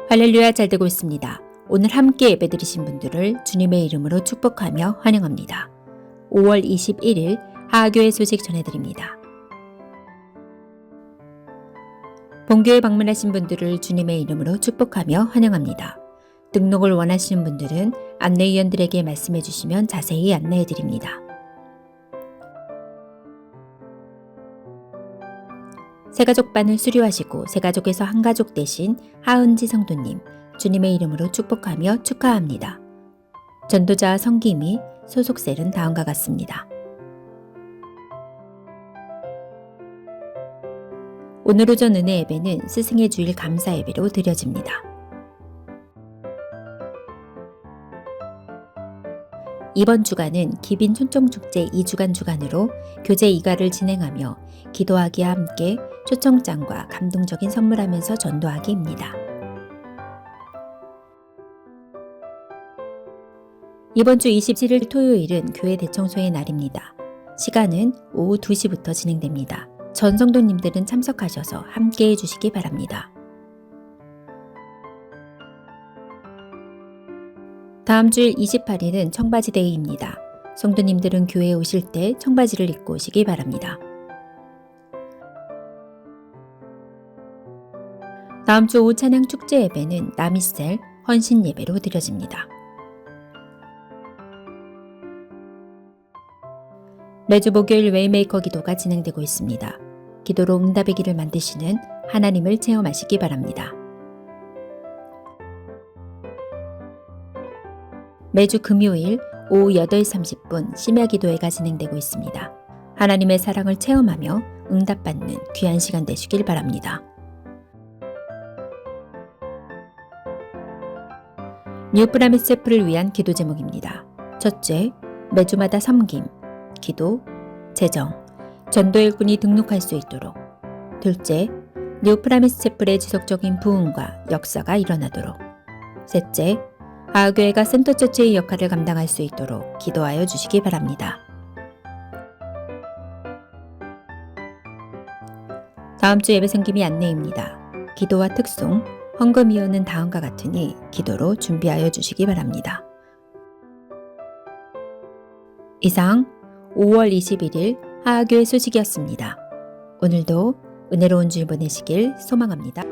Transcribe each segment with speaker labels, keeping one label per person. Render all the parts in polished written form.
Speaker 1: 할렐루야, 잘 되고 있습니다. 오늘 함께 예배드리신 분들을 주님의 이름으로 축복하며 환영합니다. 5월 21일 하하교회 소식 전해드립니다. 본교회 방문하신 분들을 주님의 이름으로 축복하며 환영합니다. 등록을 원하시는 분들은 안내위원들에게 말씀해 주시면 자세히 안내해 드립니다. 새가족반을 수료하시고 새가족에서 한 가족 되신 하은지 성도님, 주님의 이름으로 축복하며 축하합니다. 전도자 성김이 소속셀은 다음과 같습니다. 오늘 오전 은혜 예배는 스승의 주일 감사 예배로 드려집니다. 이번 주간은 기빈 촌정축제 2주간 주간으로 교제 2가를 진행하며 기도하기와 함께 초청장과 감동적인 선물하면서 전도하기입니다. 이번 주 27일 토요일은 교회 대청소의 날입니다. 시간은 오후 2시부터 진행됩니다. 전 성도님들은 참석하셔서 함께 해주시기 바랍니다. 다음 주일 28일은 청바지 데이입니다. 성도님들은 교회에 오실 때 청바지를 입고 오시기 바랍니다. 다음 주 오후 찬양 축제 예배는 남이셀 헌신 예배로 드려집니다. 매주 목요일 웨이메이커 기도가 진행되고 있습니다. 기도로 응답의 길을 만드시는 하나님을 체험하시기 바랍니다. 매주 금요일 오후 8시 30분 심야 기도회가 진행되고 있습니다. 하나님의 사랑을 체험하며 응답받는 귀한 시간 되시길 바랍니다. 뉴프라미스 채플을 위한 기도 제목입니다. 첫째, 매주마다 섬김, 기도, 재정, 전도 일꾼이 등록할 수 있도록. 둘째, 뉴프라미스 채플의 지속적인 부흥과 역사가 일어나도록. 셋째, 하하교회가 센터처치의 역할을 감당할 수 있도록 기도하여 주시기 바랍니다. 다음 주 예배 섬김이 안내입니다. 기도와 특송, 헌금위원은 다음과 같으니 기도로 준비하여 주시기 바랍니다. 이상 5월 21일 하하교회 소식이었습니다. 오늘도 은혜로운 주일 보내시길 소망합니다.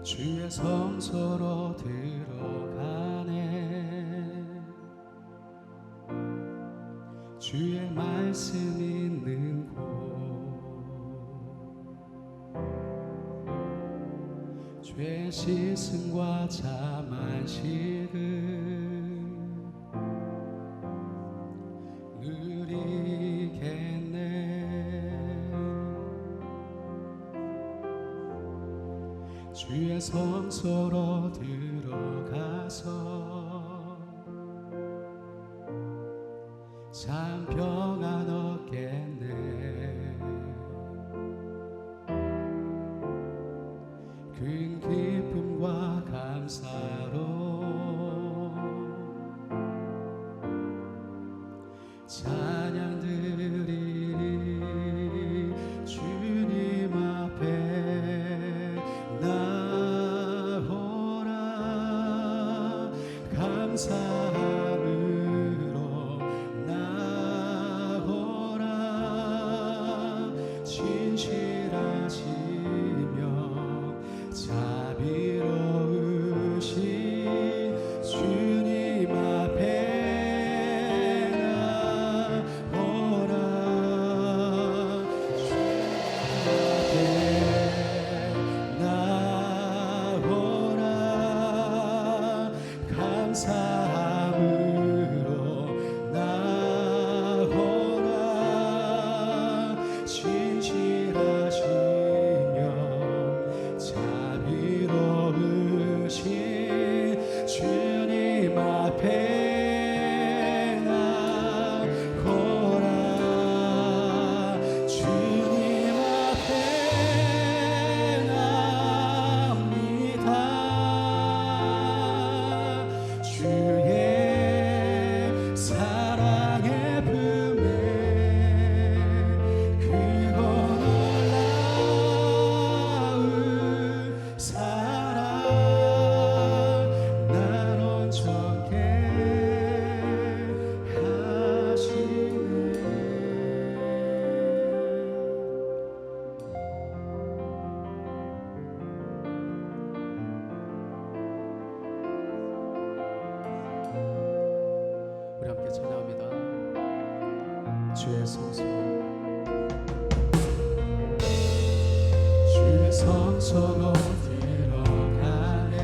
Speaker 2: 주의 성소로 들어가네. 주의 말씀 있는 곳, 죄 씻음과 참 안식을 누리겠네. 주의 성소로 들어가서 참 평안 얻겠네. 큰 기쁨과 감사로 찬양 드리리. 주님 앞에 나오라. 감사함으로 나오라. 진실하시며 자비로우신 주님 앞에 나오라. 주님 앞에 나오라. 감사함으로 나오라. 진실하시며 자비로우신 주님 앞에 나오라. 주님 앞에 나옵니다. 주의 사랑의 품에 크고 놀라운 사랑 날 온전케 하시네. 우리 함께 찬양합니다. 주의 성소, 주의 성소로 들어가네.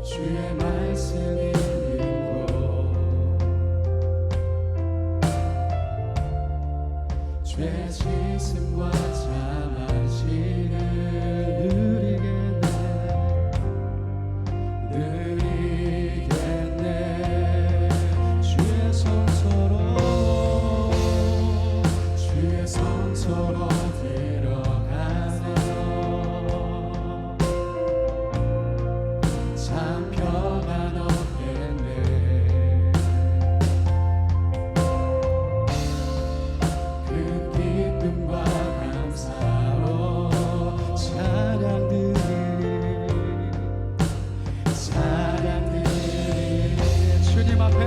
Speaker 2: 주의 말씀 있는 곳, 죄 씻음과 참 안식을 누리겠네. 주의 성소로 들어가서 참 평안 얻겠네. 큰 기쁨과 감사로 찬양 드리. 주님 앞에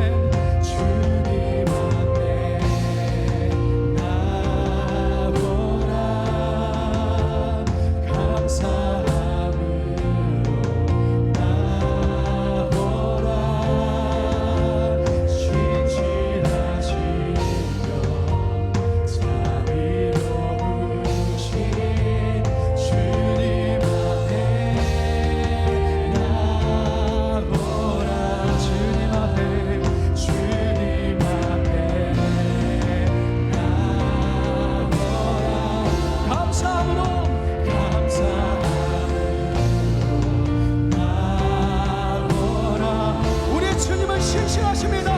Speaker 2: 나오라. 감사함으로 나오라. 진실하시며 자비로우신 주님 앞에 나오라. 주님 앞에 나오라. 감사함으로 나오라. 우리 주님은 신실하십니다.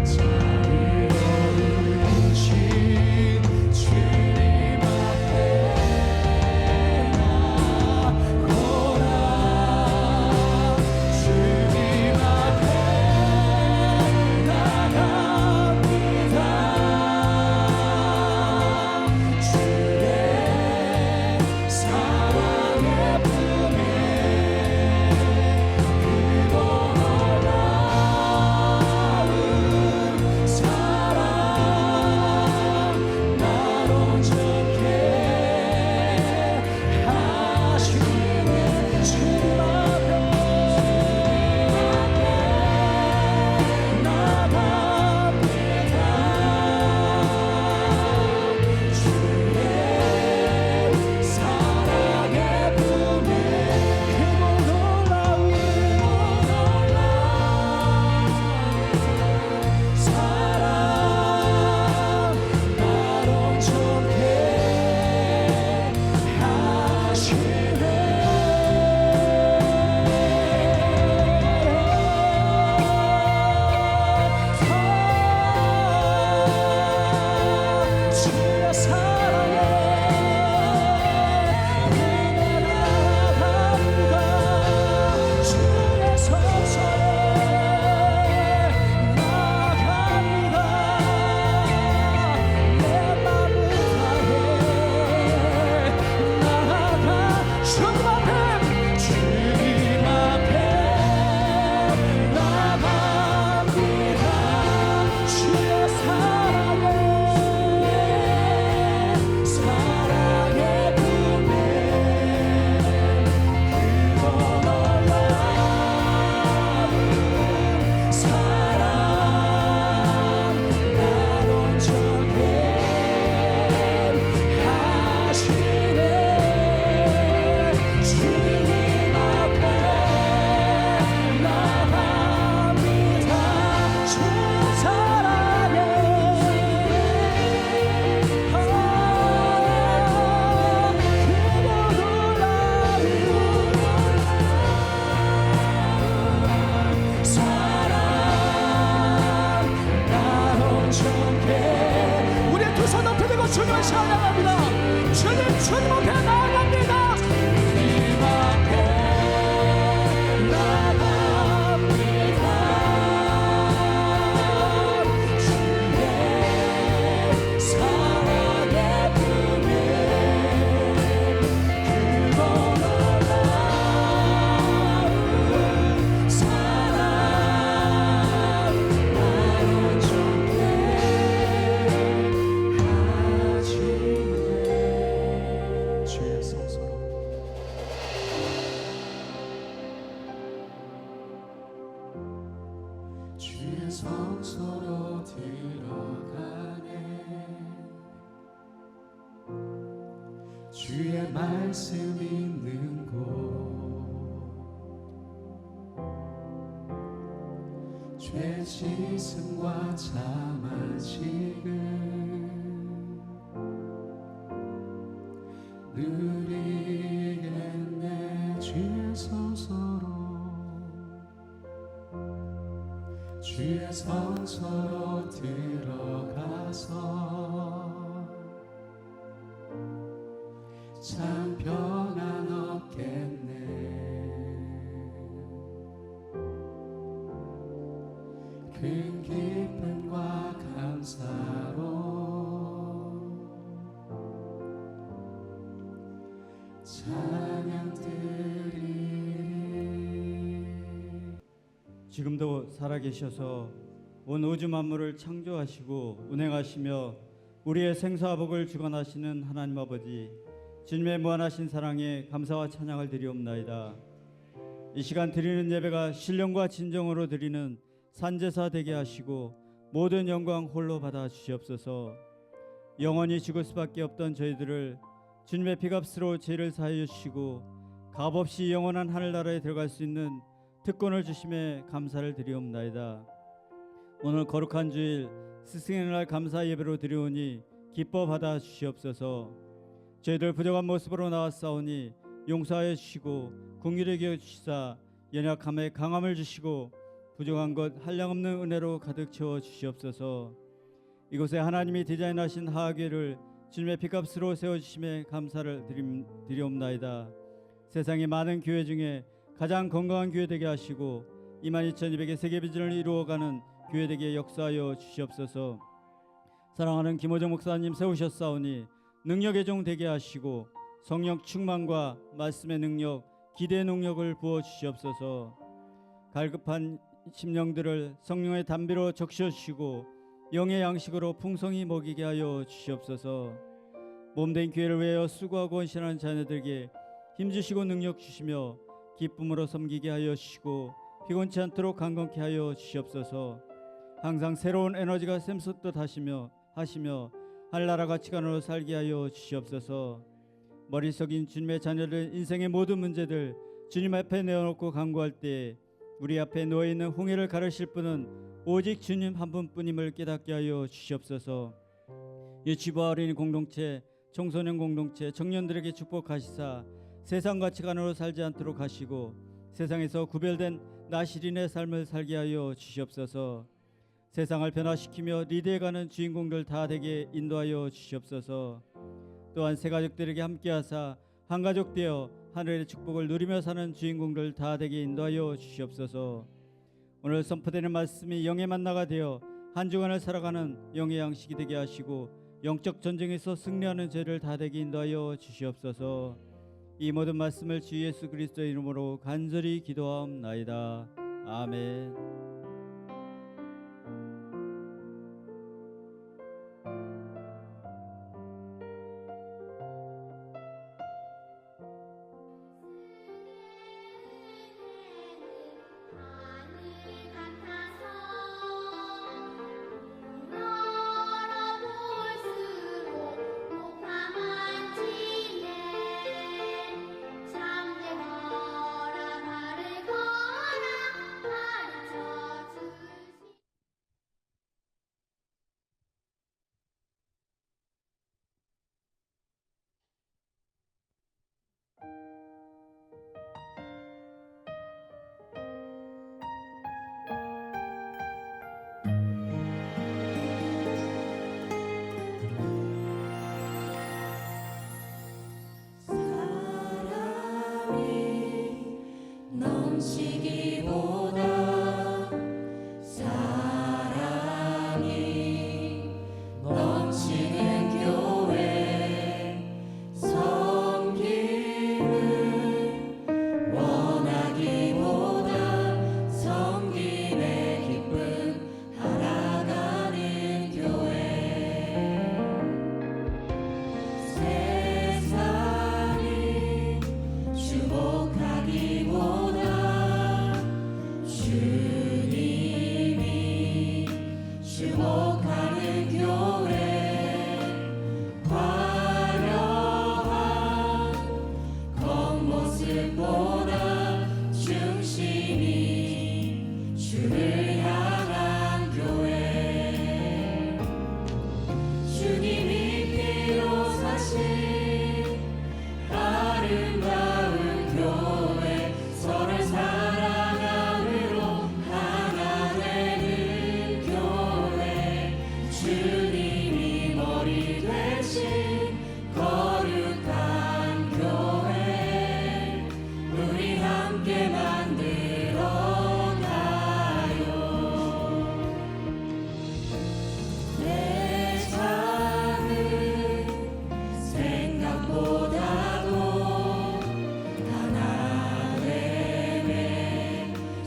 Speaker 2: 자비로우신 주님 앞에 나오라. 주님 앞에 나갑니다. 주의 사랑의 품에 크고 성소로 들어가네. 주의 말씀 있는 곳, 죄 씻음과 참아지금 누리겠네. 주의 성소로, 주의 성소로 들어가서 참 평안 얻겠네. 큰 기쁨과 감사로 찬양 드리리.
Speaker 3: 지금도 살아계셔서 온 우주 만물을 창조하시고 운행하시며 우리의 생사와 복을 주관하시는 하나님 아버지, 주님의 무한하신 사랑에 감사와 찬양을 드리옵나이다. 이 시간 드리는 예배가 신령과 진정으로 드리는 산제사 되게 하시고 모든 영광 홀로 받아 주시옵소서. 영원히 죽을 수밖에 없던 저희들을 주님의 피값으로 죄를 사하여 주시고 값없이 영원한 하늘나라에 들어갈 수 있는 특권을 주심에 감사를 드리옵나이다. 오늘 거룩한 주일 스승의 날 감사 예배로 드리오니 기뻐 받아 주시옵소서. 저희들 부족한 모습으로 나왔사오니 용서하여 주시고 긍휼히 여겨 주시사 연약함에 강함을 주시고 부족한 것 한량없는 은혜로 가득 채워 주시옵소서. 이곳에 하나님이 디자인하신 하교회를 주님의 피값으로 세워주심에 감사를 드리옵나이다. 세상의 많은 교회 중에 가장 건강한 교회 되게 하시고 22,200의 세계 비전을 이루어가는 교회 되게 역사하여 주시옵소서. 사랑하는 김호정 목사님 세우셨사오니 능력의 종 되게 하시고 성령 충만과 말씀의 능력, 기대의 능력을 부어 주시옵소서. 갈급한 심령들을 성령의 담비로 적셔 주시고 영의 양식으로 풍성히 먹이게 하여 주시옵소서. 몸된 교회를 위하여 수고하고 헌신하는 자녀들에게 힘주시고 능력 주시며 기쁨으로 섬기게 하여 주시고 피곤치 않도록 강건케 하여 주시옵소서. 항상 새로운 에너지가 샘솟듯 하시며 하늘나라 가치관으로 살게 하여 주시옵소서. 머릿속인 주님의 자녀들 인생의 모든 문제들 주님 앞에 내어놓고 간구할 때 우리 앞에 놓여있는 홍해를 가르실 분은 오직 주님 한 분뿐임을 깨닫게 하여 주시옵소서. 유치부와 어린이 공동체, 청소년 공동체, 청년들에게 축복하시사 세상 가치관으로 살지 않도록 하시고 세상에서 구별된 나시린의 삶을 살게 하여 주시옵소서. 세상을 변화시키며 리드해가는 주인공들 다 되게 인도하여 주시옵소서. 또한 새 가족들에게 함께하사 한 가족 되어 하늘의 축복을 누리며 사는 주인공들 다 되게 인도하여 주시옵소서. 오늘 선포되는 말씀이 영의 만나가 되어 한 주간을 살아가는 영의 양식이 되게 하시고 영적 전쟁에서 승리하는 죄를 다 되게 인도하여 주시옵소서. 이 모든 말씀을 주 예수 그리스도의 이름으로 간절히 기도하옵나이다. 아멘.
Speaker 2: 넘치기보다 사랑이 넘치는 교회 섬김을 원하기보다 섬김의 기쁨 알아가는 교회 세상이 주목하기보다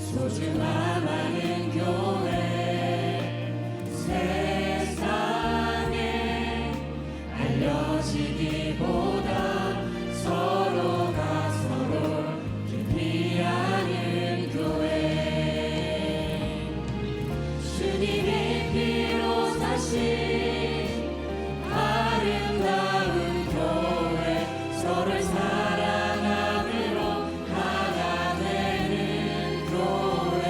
Speaker 2: 소중함 아는 교회 세상에 알려지기보다 서로가 서로 깊이 아는 교회 주님의 피로 사신 아름다운 교회 서로를 사랑함으로 하나 되는 교회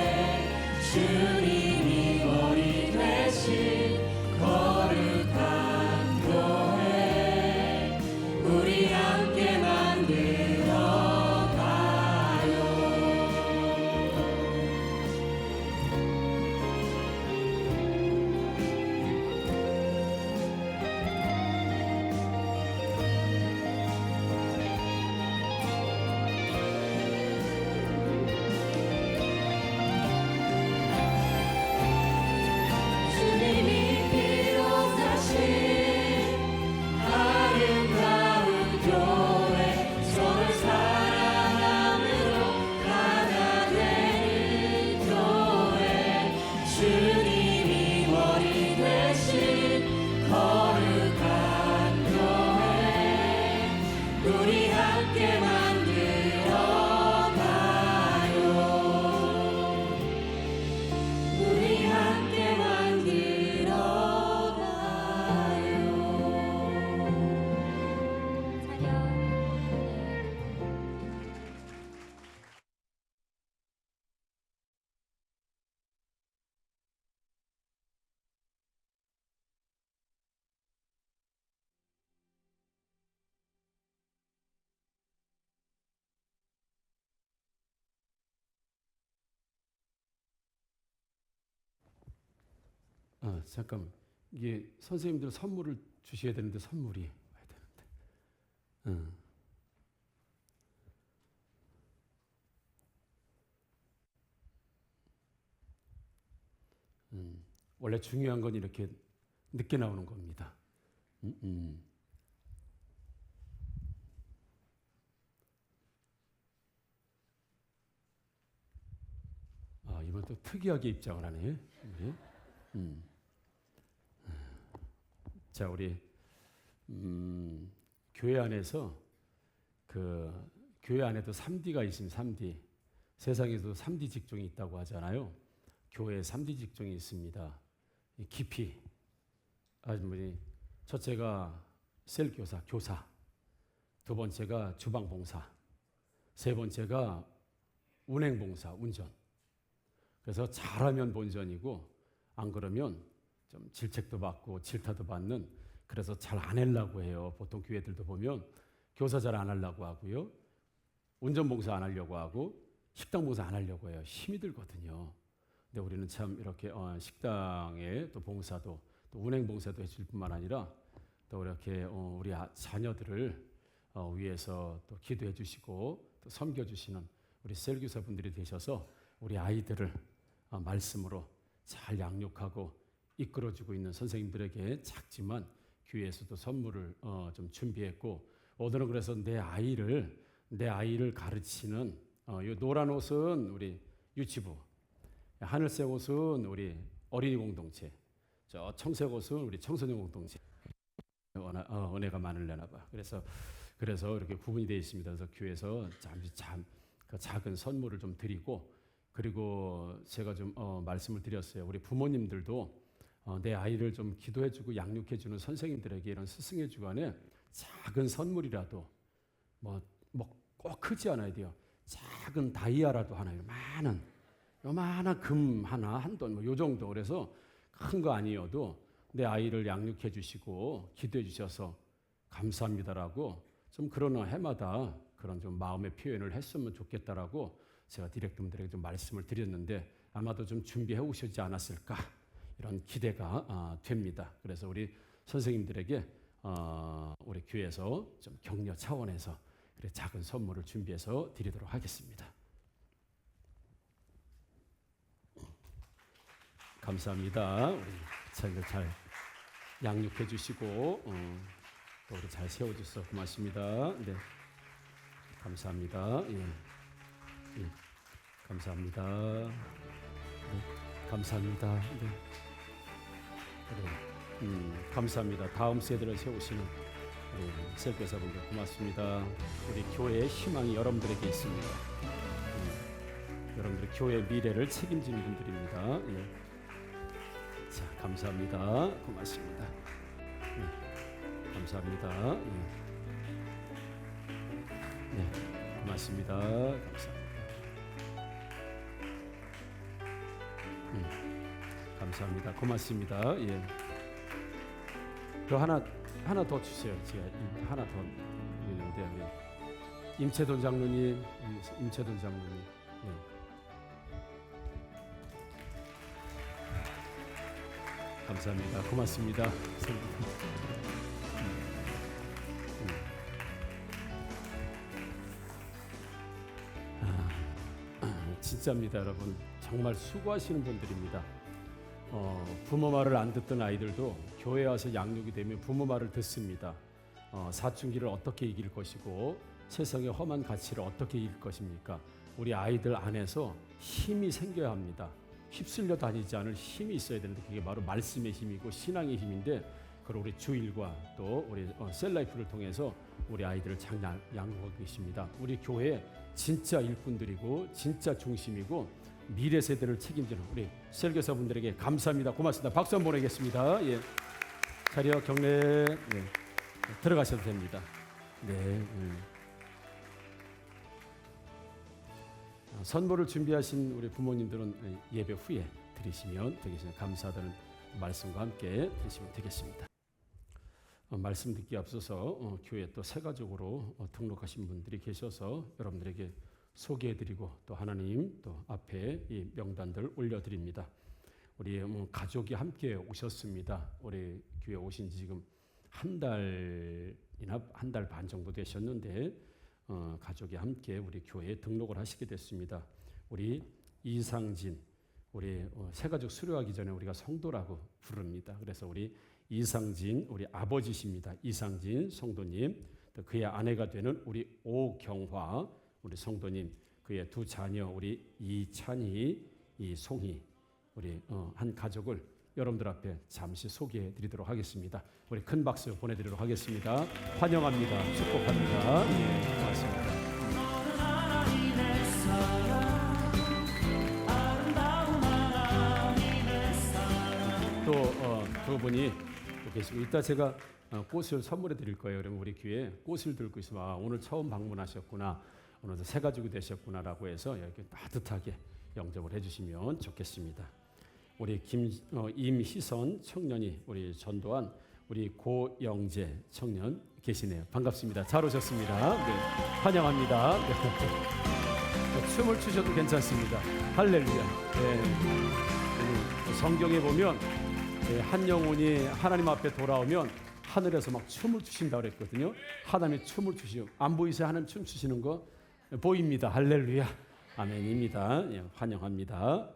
Speaker 2: 주님이 머리 되신 거룩한 교회 우리 함께 만들어 가요. 주님이 피로 사신 아름다운 교회 서로를 사랑함으로 하나 되는 교회 주님이 머리 되신 거룩한 교회 우리 함께 만들어 가요. 우리 함께 만들어 가요.
Speaker 4: 잠깐 이게 선생님들 선물을 주셔야 되는데 선물이 와야 되는데. 원래 중요한 건 이렇게 늦게 나오는 겁니다. 이번 또 특이하게 입장을 하네. 네. 자, 우리 교회 안에서 교회 안에도 3D가 있습니다. 3D. 세상에도 3D 직종이 있다고 하잖아요. 교회에 3D 직종이 있습니다. 깊이. 첫째가 셀교사, 교사. 두 번째가 주방봉사. 세 번째가 운행봉사, 운전. 그래서 잘하면 본전이고 안 그러면 좀 질책도 받고 질타도 받는, 그래서 잘 안 하려고 해요. 보통 교회들도 보면 교사 잘 안 하려고 하고요. 운전봉사 안 하려고 하고 식당봉사 안 하려고 해요. 힘이 들거든요. 근데 우리는 참 이렇게 식당에 또 봉사도 또 운행봉사도 해줄 뿐만 아니라 또 이렇게 우리 자녀들을 위해서 또 기도해 주시고 또 섬겨주시는 우리 셀교사분들이 되셔서 우리 아이들을 말씀으로 잘 양육하고 이끌어주고 있는 선생님들에게 작지만 교회에서도 선물을 좀 준비했고, 오늘은 그래서 내 아이를 가르치는 이 노란 옷은 우리 유치부, 하늘색 옷은 우리 어린이 공동체, 저 청색 옷은 우리 청소년 공동체. 은혜가 많으려나 봐. 그래서 이렇게 구분이 되어 있습니다. 그래서 교회에서 참 그 작은 선물을 좀 드리고, 그리고 제가 좀 말씀을 드렸어요. 우리 부모님들도 내 아이를 좀 기도해주고 양육해주는 선생님들에게 이런 스승의 주간에 작은 선물이라도 뭐 꼭 크지 않아야 돼요. 작은 다이아라도 하나, 요만한 금 하나, 한 돈, 요 정도. 그래서 큰 거 아니어도 내 아이를 양육해 주시고 기도해 주셔서 감사합니다라고 좀 그런 해마다 그런 좀 마음의 표현을 했으면 좋겠다라고 제가 디렉터분들에게 좀 말씀을 드렸는데 아마도 좀 준비해 오시지 않았을까 이런 기대가 됩니다. 그래서 우리 선생님들에게 우리 교회에서 좀 격려 차원에서 그래 작은 선물을 준비해서 드리도록 하겠습니다. 감사합니다. 우리 저희를 잘 양육해 주시고 또 우리 잘 세워 주셔서 고맙습니다. 네, 감사합니다. 예. 감사합니다. 네, 감사합니다. 네. 그래. 감사합니다. 다음 세대를 세우시는 우리 셀교사분들 고맙습니다. 우리 교회의 희망이 여러분들에게 있습니다. 여러분들의 교회의 미래를 책임지는 분들입니다. 예. 자, 감사합니다. 고맙습니다. 예. 감사합니다. 예. 네, 고맙습니다. 감사합니다. 감사합니다. 고맙습니다. 예. 그 하나 더 주세요. 제가 하나 더 있는데 임채돈 장로님, 임채돈 장로님. 예. 감사합니다. 고맙습니다. 진짜입니다, 여러분. 정말 수고하시는 분들입니다. 부모 말을 안 듣던 아이들도 교회 와서 양육이 되면 부모 말을 듣습니다. 사춘기를 어떻게 이길 것이고 세상의 험한 가치를 어떻게 이길 것입니까? 우리 아이들 안에서 힘이 생겨야 합니다. 휩쓸려 다니지 않을 힘이 있어야 되는데 그게 바로 말씀의 힘이고 신앙의 힘인데 그걸 우리 주일과 또 우리 셀라이프를 통해서 우리 아이들을 잘 양육하고 계십니다. 우리 교회 진짜 일꾼들이고 진짜 중심이고 미래 세대를 책임지는 우리 셀교사분들에게 감사합니다. 고맙습니다. 박수 한번 보내겠습니다. 예. 자리와 경례 네. 들어가셔도 됩니다. 네. 선물을 준비하신 우리 부모님들은 예배 후에 드리시면 되겠습니다. 감사드리는 말씀과 함께 드리시면 되겠습니다. 말씀 듣기 앞서서 교회 또 새가족으로 등록하신 분들이 계셔서 여러분들에게 소개해드리고 또 하나님 또 앞에 이 명단들 올려드립니다. 우리 가족이 함께 오셨습니다. 우리 교회 오신 지 지금 한 달 반 정도 되셨는데 가족이 함께 우리 교회에 등록을 하시게 됐습니다. 우리 이상진 우리 새가족 수료하기 전에 우리가 성도라고 부릅니다. 그래서 우리 이상진 우리 아버지십니다. 이상진 성도님 또 그의 아내가 되는 우리 오경화 우리 성도님 그의 두 자녀 우리 이찬희 이송희 우리 한 가족을 여러분들 앞에 잠시 소개해 드리도록 하겠습니다. 우리 큰 박수 보내드리도록 하겠습니다. 환영합니다. 축복합니다. 예, 고맙습니다. 또 두 분이 또 계시고 이따 제가 꽃을 선물해 드릴 거예요. 그러면 우리 교회에 꽃을 들고 있으면 오늘 처음 방문하셨구나. 오늘도 새 가족이 되셨구나라고 해서 이렇게 따뜻하게 영접을 해주시면 좋겠습니다. 우리 임희선 청년이 우리 전도한 우리 고영재 청년 계시네요. 반갑습니다. 잘 오셨습니다. 네, 환영합니다. 네. 춤을 추셔도 괜찮습니다. 할렐루야. 네. 성경에 보면 한 영혼이 하나님 앞에 돌아오면 하늘에서 막 춤을 추신다고 그랬거든요. 하나님이 춤을 추시고 안 보이세요? 하나님 춤 추시는 거 보입니다. 할렐루야. 아멘입니다. 예, 환영합니다.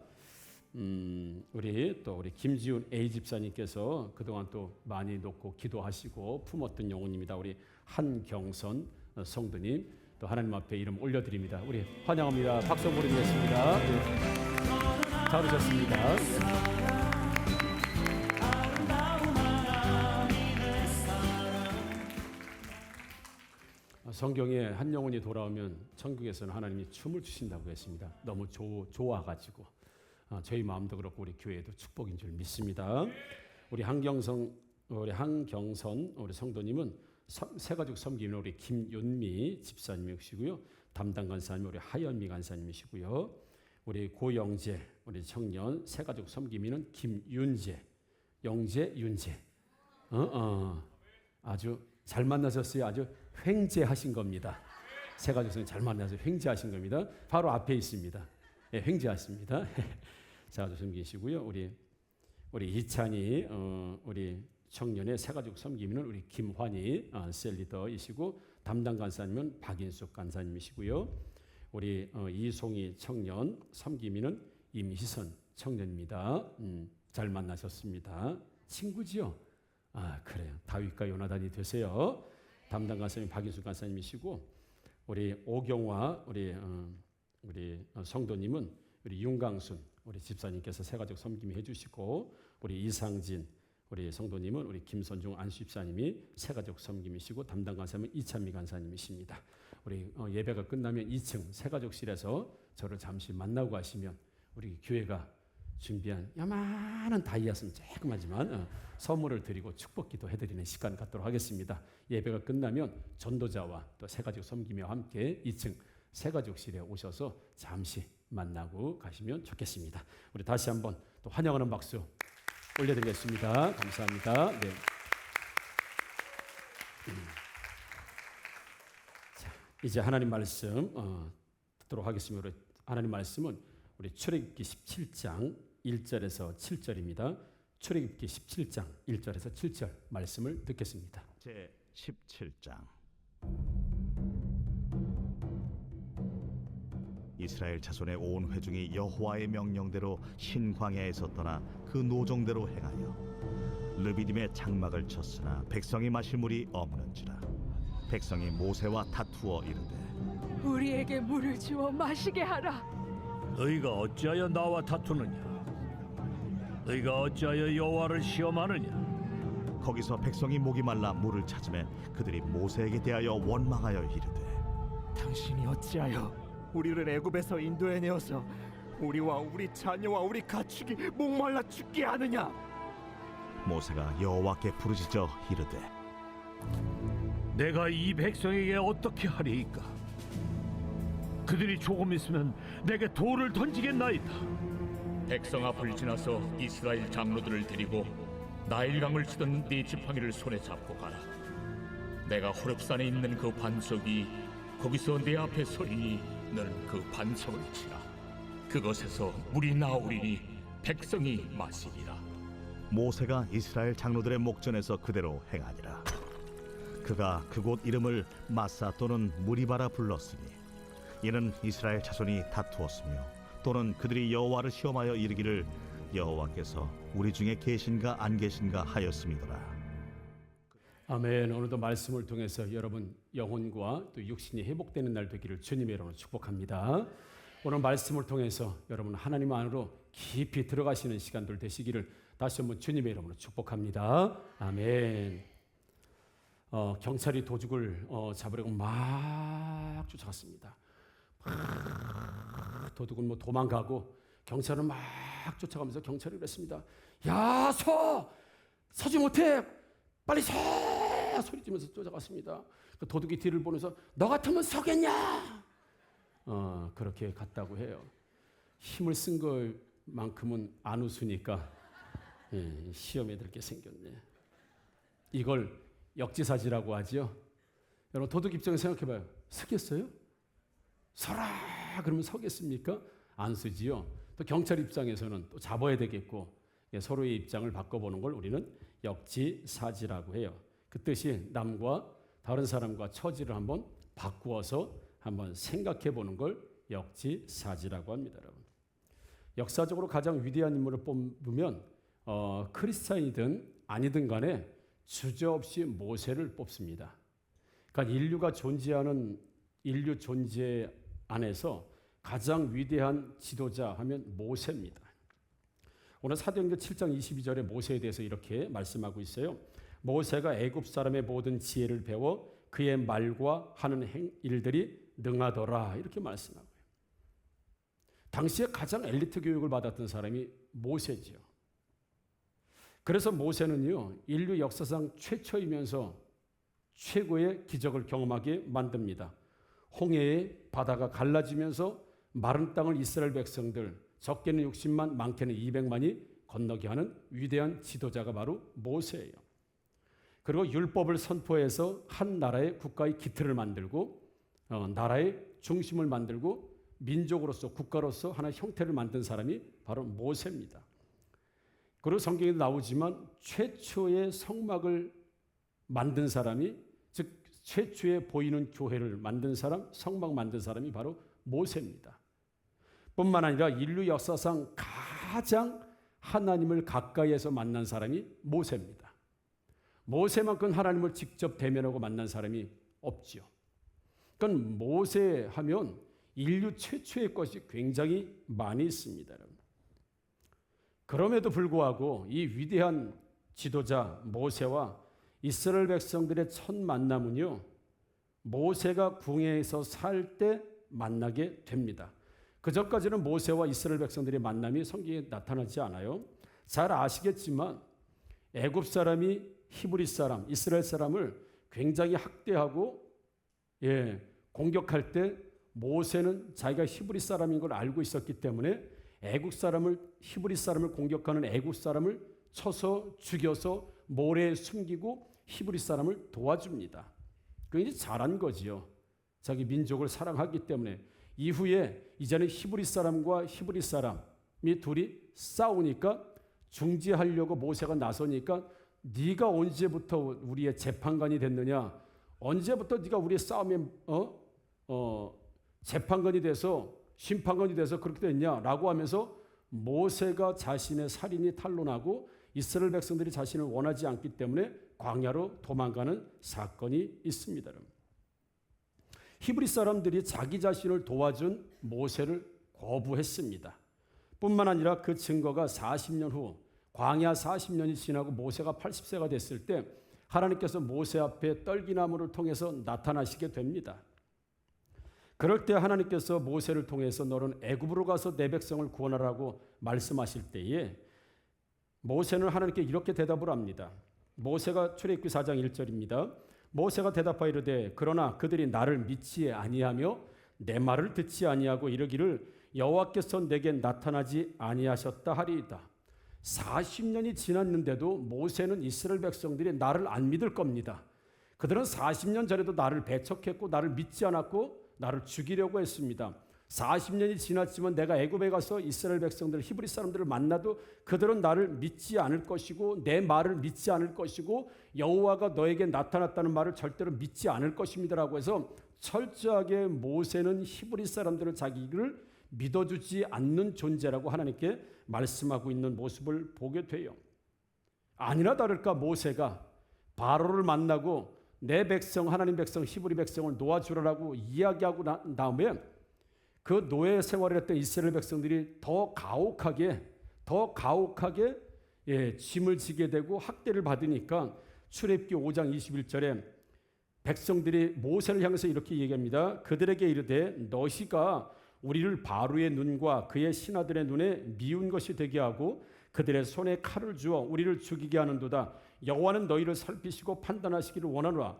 Speaker 4: 우리 김지훈 A 집사님께서 그동안 또 많이 놓고 기도하시고 품었던 영혼입니다. 우리 한경선 성도님 또 하나님 앞에 이름 올려드립니다. 우리 환영합니다. 박수 보내드리겠습니다. 네. 잘 오셨습니다. 네. 성경에 한 영혼이 돌아오면 천국에서는 하나님이 춤을 추신다고 했습니다. 너무 좋아가지고 저희 마음도 그렇고 우리 교회도 축복인 줄 믿습니다. 우리 한경선 우리 성도님은 새가족 섬기는 우리 김윤미 집사님이시고요. 담당 간사님 우리 하연미 간사님이시고요. 우리 고영재 우리 청년 새가족 섬기는 김윤재 영재 윤재 아주 잘 만나셨어요. 아주 횡재하신 겁니다. 새가족성이 잘 만나서 횡재하신 겁니다. 바로 앞에 있습니다. 예, 횡재하십니다. 새가족 섬기시고요. 우리 이찬이 우리 청년의 새가족 섬기는 우리 김환희 셀리더이시고 담당 간사님은 박인숙 간사님이시고요. 우리 이송희 청년 섬기는 임희선 청년입니다. 잘 만나셨습니다. 친구지요? 그래요. 다윗과 요나단이 되세요. 담당 간사님 박인숙 간사님이시고 우리 오경화 우리 우리 성도님은 우리 윤강순 우리 집사님께서 새가족 섬김 해주시고, 우리 이상진 우리 성도님은 우리 김선중 안수 집사님이 새가족 섬김이시고, 담당 간사님은 이찬미 간사님이십니다. 우리 예배가 끝나면 2층 새가족실에서 저를 잠시 만나고 가시면 우리 교회가 준비한 야만한 다이아스는 조그마지만 선물을 드리고 축복기도 해드리는 시간 갖도록 하겠습니다. 예배가 끝나면 전도자와 또 새가족 섬김과 함께 2층 새가족실에 오셔서 잠시 만나고 가시면 좋겠습니다. 우리 다시 한번 또 환영하는 박수 올려드리겠습니다. 감사합니다. 네. 자, 이제 하나님 말씀 듣도록 하겠습니다. 하나님 말씀은 우리 출애굽기 17장 1절에서 7절입니다. 출애굽기 17장 1절에서 7절 말씀을 듣겠습니다.
Speaker 5: 제 17장. 이스라엘 자손의 온 회중이 여호와의 명령대로 흰 광야에서 떠나 그 노정대로 행하여 르비딤의 장막을 쳤으나 백성이 마실 물이 없는지라. 백성이 모세와 다투어 이르되
Speaker 6: 우리에게 물을 주어 마시게 하라.
Speaker 7: 너희가 어찌하여 나와 다투느냐? 너희가 어찌하여 여호와를 시험하느냐?
Speaker 5: 거기서 백성이 목이 말라 물을 찾으매 그들이 모세에게 대하여 원망하여 이르되
Speaker 8: 당신이 어찌하여 우리를 애굽에서 인도해내어서 우리와 우리 자녀와 우리 가축이 목말라 죽게 하느냐?
Speaker 5: 모세가 여호와께 부르짖어 이르되
Speaker 7: 내가 이 백성에게 어떻게 하리이까? 그들이 조금 있으면 내게 돌을 던지겠나이다.
Speaker 9: 백성 앞을 지나서 이스라엘 장로들을 데리고 나일강을 치던 네 지팡이를 손에 잡고 가라. 내가 호렙산에 있는 그 반석이 거기서 내 앞에 서리니 너는 그 반석을 치라. 그것에서 물이 나오리니 백성이 마시리라.
Speaker 5: 모세가 이스라엘 장로들의 목전에서 그대로 행하니라. 그가 그곳 이름을 마사 또는 무리바라 불렀으니 이는 이스라엘 자손이 다투었으며 또는 그들이 여호와를 시험하여 이르기를 여호와께서 우리 중에 계신가 안 계신가 하였음이더라.
Speaker 4: 아멘. 오늘도 말씀을 통해서 여러분 영혼과 또 육신이 회복되는 날 되기를 주님의 이름으로 축복합니다. 오늘 말씀을 통해서 여러분 하나님 안으로 깊이 들어가시는 시간들 되시기를 다시 한번 주님의 이름으로 축복합니다. 아멘. 경찰이 도둑을 잡으려고 막 쫓아갔습니다. 막 도둑은 뭐 도망가고 경찰은 막 쫓아가면서 경찰이 그랬습니다. 야, 서지 못해. 빨리 서! 소리 지면서 쫓아갔습니다. 그 도둑이 뒤를 보면서 너 같으면 서겠냐? 그렇게 갔다고 해요. 힘을 쓴 것만큼은 안 웃으니까 시험에 들게 생겼네. 이걸 역지사지라고 하죠. 여러분 도둑 입장에서 생각해봐요. 서겠어요? 서라 그러면 서겠습니까? 안 서지요. 또 경찰 입장에서는 또 잡아야 되겠고 서로의 입장을 바꿔보는 걸 우리는 역지사지라고 해요. 그 뜻이 남과 다른 사람과 처지를 한번 바꾸어서 한번 생각해 보는 걸 역지사지라고 합니다. 여러분. 역사적으로 가장 위대한 인물을 뽑으면 크리스찬이든 아니든 간에 주저없이 모세를 뽑습니다. 그러니까 인류가 존재하는 인류 존재 안에서 가장 위대한 지도자 하면 모세입니다. 오늘 사도행전 7장 22절에 모세에 대해서 이렇게 말씀하고 있어요. 모세가 애굽 사람의 모든 지혜를 배워 그의 말과 하는 일들이 능하더라 이렇게 말씀하고요. 당시에 가장 엘리트 교육을 받았던 사람이 모세지요. 그래서 모세는요 인류 역사상 최초이면서 최고의 기적을 경험하게 만듭니다. 홍해의 바다가 갈라지면서 마른 땅을 이스라엘 백성들 적게는 60만 많게는 200만이 건너게 하는 위대한 지도자가 바로 모세예요. 그리고 율법을 선포해서 한 나라의 국가의 기틀을 만들고 나라의 중심을 만들고 민족으로서 국가로서 하나의 형태를 만든 사람이 바로 모세입니다. 그리고 성경에도 나오지만 최초의 성막을 만든 사람이 즉 최초의 보이는 교회를 만든 사람, 성막 만든 사람이 바로 모세입니다. 뿐만 아니라 인류 역사상 가장 하나님을 가까이에서 만난 사람이 모세입니다. 모세만큼 하나님을 직접 대면하고 만난 사람이 없지요. 그러니까 모세 하면 인류 최초의 것이 굉장히 많이 있습니다. 여러분. 그럼에도 불구하고 이 위대한 지도자 모세와 이스라엘 백성들의 첫 만남은요, 모세가 궁에서 살 때 만나게 됩니다. 그 전까지는 모세와 이스라엘 백성들의 만남이 성경에 나타나지 않아요. 잘 아시겠지만 애굽 사람이 히브리 사람, 이스라엘 사람을 굉장히 학대하고 공격할 때 모세는 자기가 히브리 사람인 걸 알고 있었기 때문에 히브리 사람을 공격하는 애굽 사람을 쳐서 죽여서 모래에 숨기고 히브리 사람을 도와줍니다. 그 이제 잘한 거지요. 자기 민족을 사랑하기 때문에. 이후에 이제는 히브리 사람과 히브리 사람이 둘이 싸우니까 중지하려고 모세가 나서니까 네가 언제부터 우리의 재판관이 됐느냐? 언제부터 네가 우리의 싸움에 재판관이 돼서 심판관이 돼서 그렇게 됐냐라고 하면서 모세가 자신의 살인이 탄로나고 이스라엘 백성들이 자신을 원하지 않기 때문에 광야로 도망가는 사건이 있습니다. 히브리 사람들이 자기 자신을 도와준 모세를 거부했습니다. 뿐만 아니라 그 증거가 40년 후 광야 40년이 지나고 모세가 80세가 됐을 때 하나님께서 모세 앞에 떨기나무를 통해서 나타나시게 됩니다. 그럴 때 하나님께서 모세를 통해서 너는 애굽으로 가서 내 백성을 구원하라고 말씀하실 때에 모세는 하나님께 이렇게 대답을 합니다. 모세가 출애굽기 4장 1절입니다. 모세가 대답하여 이르되 그러나 그들이 나를 믿지 아니하며 내 말을 듣지 아니하고 이르기를 여호와께서 내게 나타나지 아니하셨다 하리이다. 40년이 지났는데도 모세는 이스라엘 백성들이 나를 안 믿을 겁니다. 그들은 40년 전에도 나를 배척했고 나를 믿지 않았고 나를 죽이려고 했습니다. 40년이 지났지만 내가 애굽에 가서 이스라엘 백성들, 히브리 사람들을 만나도 그들은 나를 믿지 않을 것이고 내 말을 믿지 않을 것이고 여호와가 너에게 나타났다는 말을 절대로 믿지 않을 것입니다라고 해서 철저하게 모세는 히브리 사람들을 자기를 믿어주지 않는 존재라고 하나님께 말씀하고 있는 모습을 보게 돼요. 아니나 다를까 모세가 바로를 만나고 내 백성, 하나님 백성, 히브리 백성을 놓아주라고 이야기하고 난 다음에 그 노예 생활을 했던 이스라엘 백성들이 더 가혹하게 짐을 지게 되고 학대를 받으니까 출애굽기 5장 21절에 백성들이 모세를 향해서 이렇게 얘기합니다. 그들에게 이르되 너희가 우리를 바로의 눈과 그의 신하들의 눈에 미운 것이 되게 하고 그들의 손에 칼을 주어 우리를 죽이게 하는도다. 여호와는 너희를 살피시고 판단하시기를 원하노라.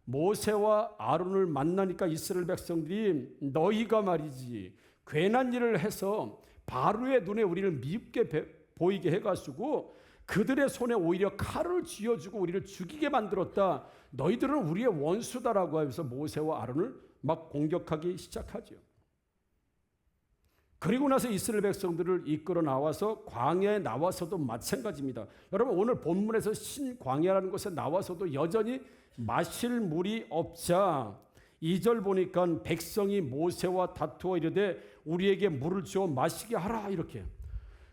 Speaker 4: 모세와 아론을 만나니까 이스라엘 백성들이 너희가 말이지 괜한 일을 해서 바로의 눈에 우리를 미흡게 보이게 해가지고 그들의 손에 오히려 칼을 쥐어주고 우리를 죽이게 만들었다. 너희들은 우리의 원수다라고 하면서 모세와 아론을 막 공격하기 시작하죠. 그리고 나서 이스라엘 백성들을 이끌어 나와서 광야에 나와서도 마찬가지입니다. 여러분 오늘 본문에서 신광야라는 곳에 나와서도 여전히 마실 물이 없자 2절 보니까 백성이 모세와 다투어 이르되 우리에게 물을 주어 마시게 하라 이렇게.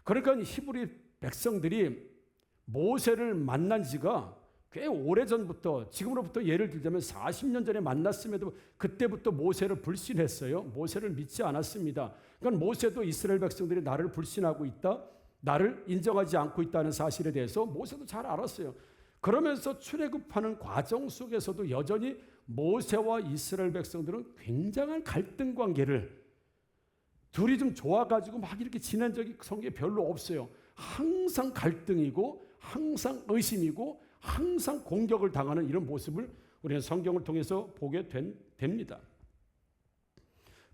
Speaker 4: 그러니까 히브리 백성들이 모세를 만난 지가 꽤 오래전부터 지금으로부터 예를 들자면 40년 전에 만났음에도 그때부터 모세를 불신했어요. 모세를 믿지 않았습니다. 그러니까 모세도 이스라엘 백성들이 나를 불신하고 있다, 나를 인정하지 않고 있다는 사실에 대해서 모세도 잘 알았어요. 그러면서 출애굽하는 과정 속에서도 여전히 모세와 이스라엘 백성들은 굉장한 갈등 관계를 둘이 좀 좋아가지고 막 이렇게 지낸 적이 성경에 별로 없어요. 항상 갈등이고 항상 의심이고 항상 공격을 당하는 이런 모습을 우리는 성경을 통해서 보게 됩니다.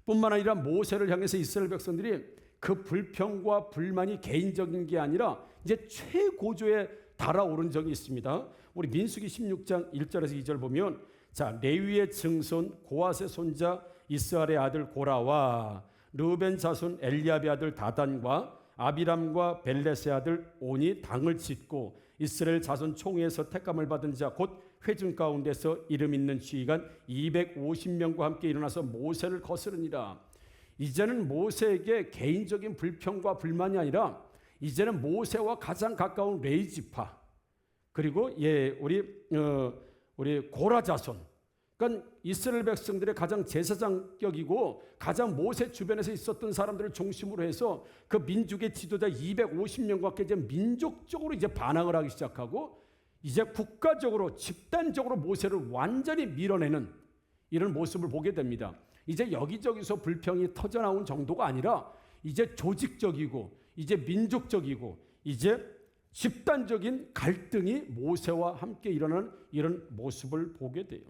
Speaker 4: 뿐만 아니라 모세를 향해서 이스라엘 백성들이 그 불평과 불만이 개인적인 게 아니라 이제 최고조에 달아오른 적이 있습니다. 우리 민수기 16장 1절에서 2절 보면 자 레위의 증손 고핫의 손자 이스라엘의 아들 고라와 르우벤 자손 엘리압의 아들 다단과 아비람과 벨렛의 아들 온이 당을 짓고 이스라엘 자손 총회에서 택감을 받은 자 곧 회중 가운데서 이름 있는 지휘관 250명과 함께 일어나서 모세를 거스르니라. 이제는 모세에게 개인적인 불평과 불만이 아니라 이제는 모세와 가장 가까운 레위 지파 그리고 우리 고라 자손 그러니까 이스라엘 백성들의 가장 제사장격이고 가장 모세 주변에서 있었던 사람들을 중심으로 해서 그 민족의 지도자 250명과 이제 민족적으로 이제 반항을 하기 시작하고 이제 국가적으로 집단적으로 모세를 완전히 밀어내는 이런 모습을 보게 됩니다. 이제 여기저기서 불평이 터져나온 정도가 아니라 이제 조직적이고 이제 민족적이고 이제 집단적인 갈등이 모세와 함께 일어나는 이런 모습을 보게 돼요.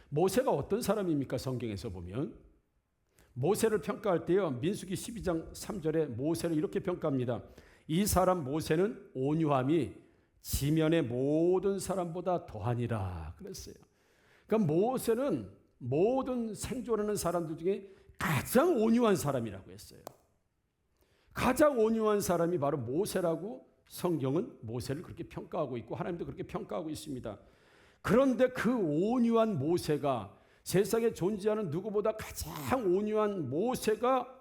Speaker 4: 모세가 어떤 사람입니까? 성경에서 보면 모세를 평가할 때요, 민수기 12장 3절에 모세를 이렇게 평가합니다. 이 사람 모세는 온유함이 지면의 모든 사람보다 더하니라 그랬어요. 그러니까 모세는 모든 생존하는 사람들 중에 가장 온유한 사람이라고 했어요. 가장 온유한 사람이 바로 모세라고 성경은 모세를 그렇게 평가하고 있고 하나님도 그렇게 평가하고 있습니다. 그런데 그 온유한 모세가 세상에 존재하는 누구보다 가장 온유한 모세가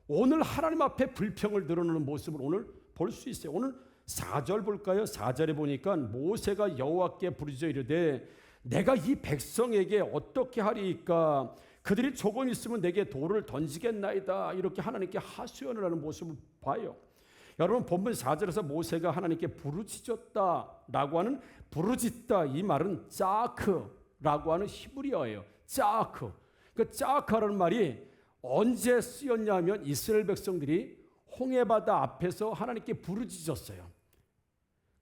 Speaker 4: 오늘 하나님 앞에 불평을 드러내는 모습을 오늘 볼 수 있어요. 오늘 4절 볼까요? 4절에 보니까 모세가 여호와께 부르짖어 이르되 내가 이 백성에게 어떻게 하리이까? 그들이 조금 있으면 내게 돌을 던지겠나이다. 이렇게 하나님께 하소연을 하는 모습을 봐요. 여러분 본문 4절에서 모세가 하나님께 부르짖었다라고 하는 부르짖다 이 말은 짜크라고 하는 히브리어예요. 짜크. 그 짜크라는 말이 언제 쓰였냐면 이스라엘 백성들이 홍해바다 앞에서 하나님께 부르짖었어요.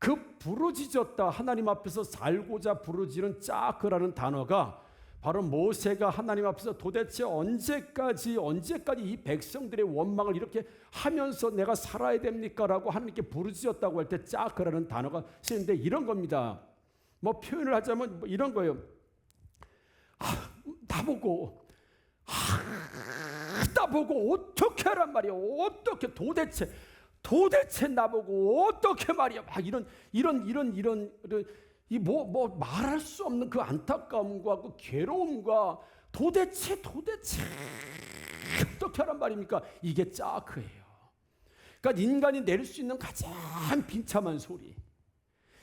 Speaker 4: 그 부르짖었다 하나님 앞에서 살고자 부르짖는 짜크라는 단어가 바로 모세가 하나님 앞에서 도대체 언제까지 이 백성들의 원망을 이렇게 하면서 내가 살아야 됩니까? 라고 하나님께 부르짖었다고 할 때 짜크라는 단어가 쓰이는데 이런 겁니다. 뭐 표현을 하자면 뭐 이런 거예요. 나보고 어떻게 하란 말이야. 어떻게 도대체 나보고 어떻게 말이야. 막 이런 이 뭐 말할 수 없는 그 안타까움과 그 괴로움과 도대체 어떻게 하란 말입니까? 이게 짜크예요. 그러니까 인간이 낼 수 있는 가장 비참한 소리,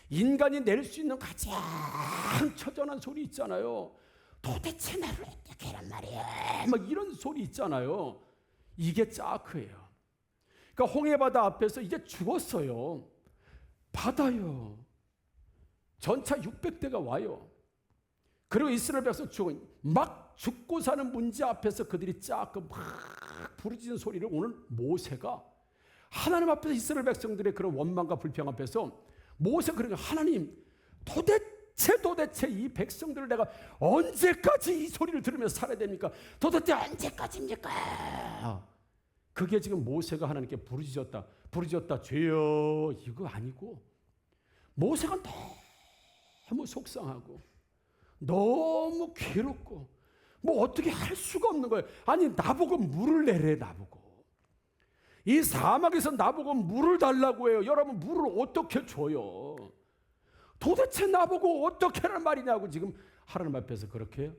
Speaker 4: 인간이 낼 수 있는 가장 처절한 소리 있잖아요. 도대체 나를 어떻게 하란 말이야. 막 이런 소리 있잖아요. 이게 짜크예요. 그러니까 홍해바다 앞에서 이제 죽었어요. 바다요. 전차 600대가 와요. 그리고 이스라엘 백성 막 죽고 사는 문제 앞에서 그들이 짜고 막 부르짖는 소리를 오늘 모세가 하나님 앞에서 이스라엘 백성들의 그런 원망과 불평 앞에서 모세가 그러니까 하나님 도대체 이 백성들을 내가 언제까지 이 소리를 들으면서 살아야 됩니까? 도대체 언제까지입니까? 그게 지금 모세가 하나님께 부르짖었다 죄여 이거 아니고 모세가 너무 속상하고 너무 괴롭고 뭐 어떻게 할 수가 없는 거예요. 아니 나보고 물을 내래. 나보고 이 사막에서 나보고 물을 달라고 해요. 여러분 물을 어떻게 줘요? 도대체 나보고 어떻게 하란 말이냐고 지금 하나님 앞에서 그렇게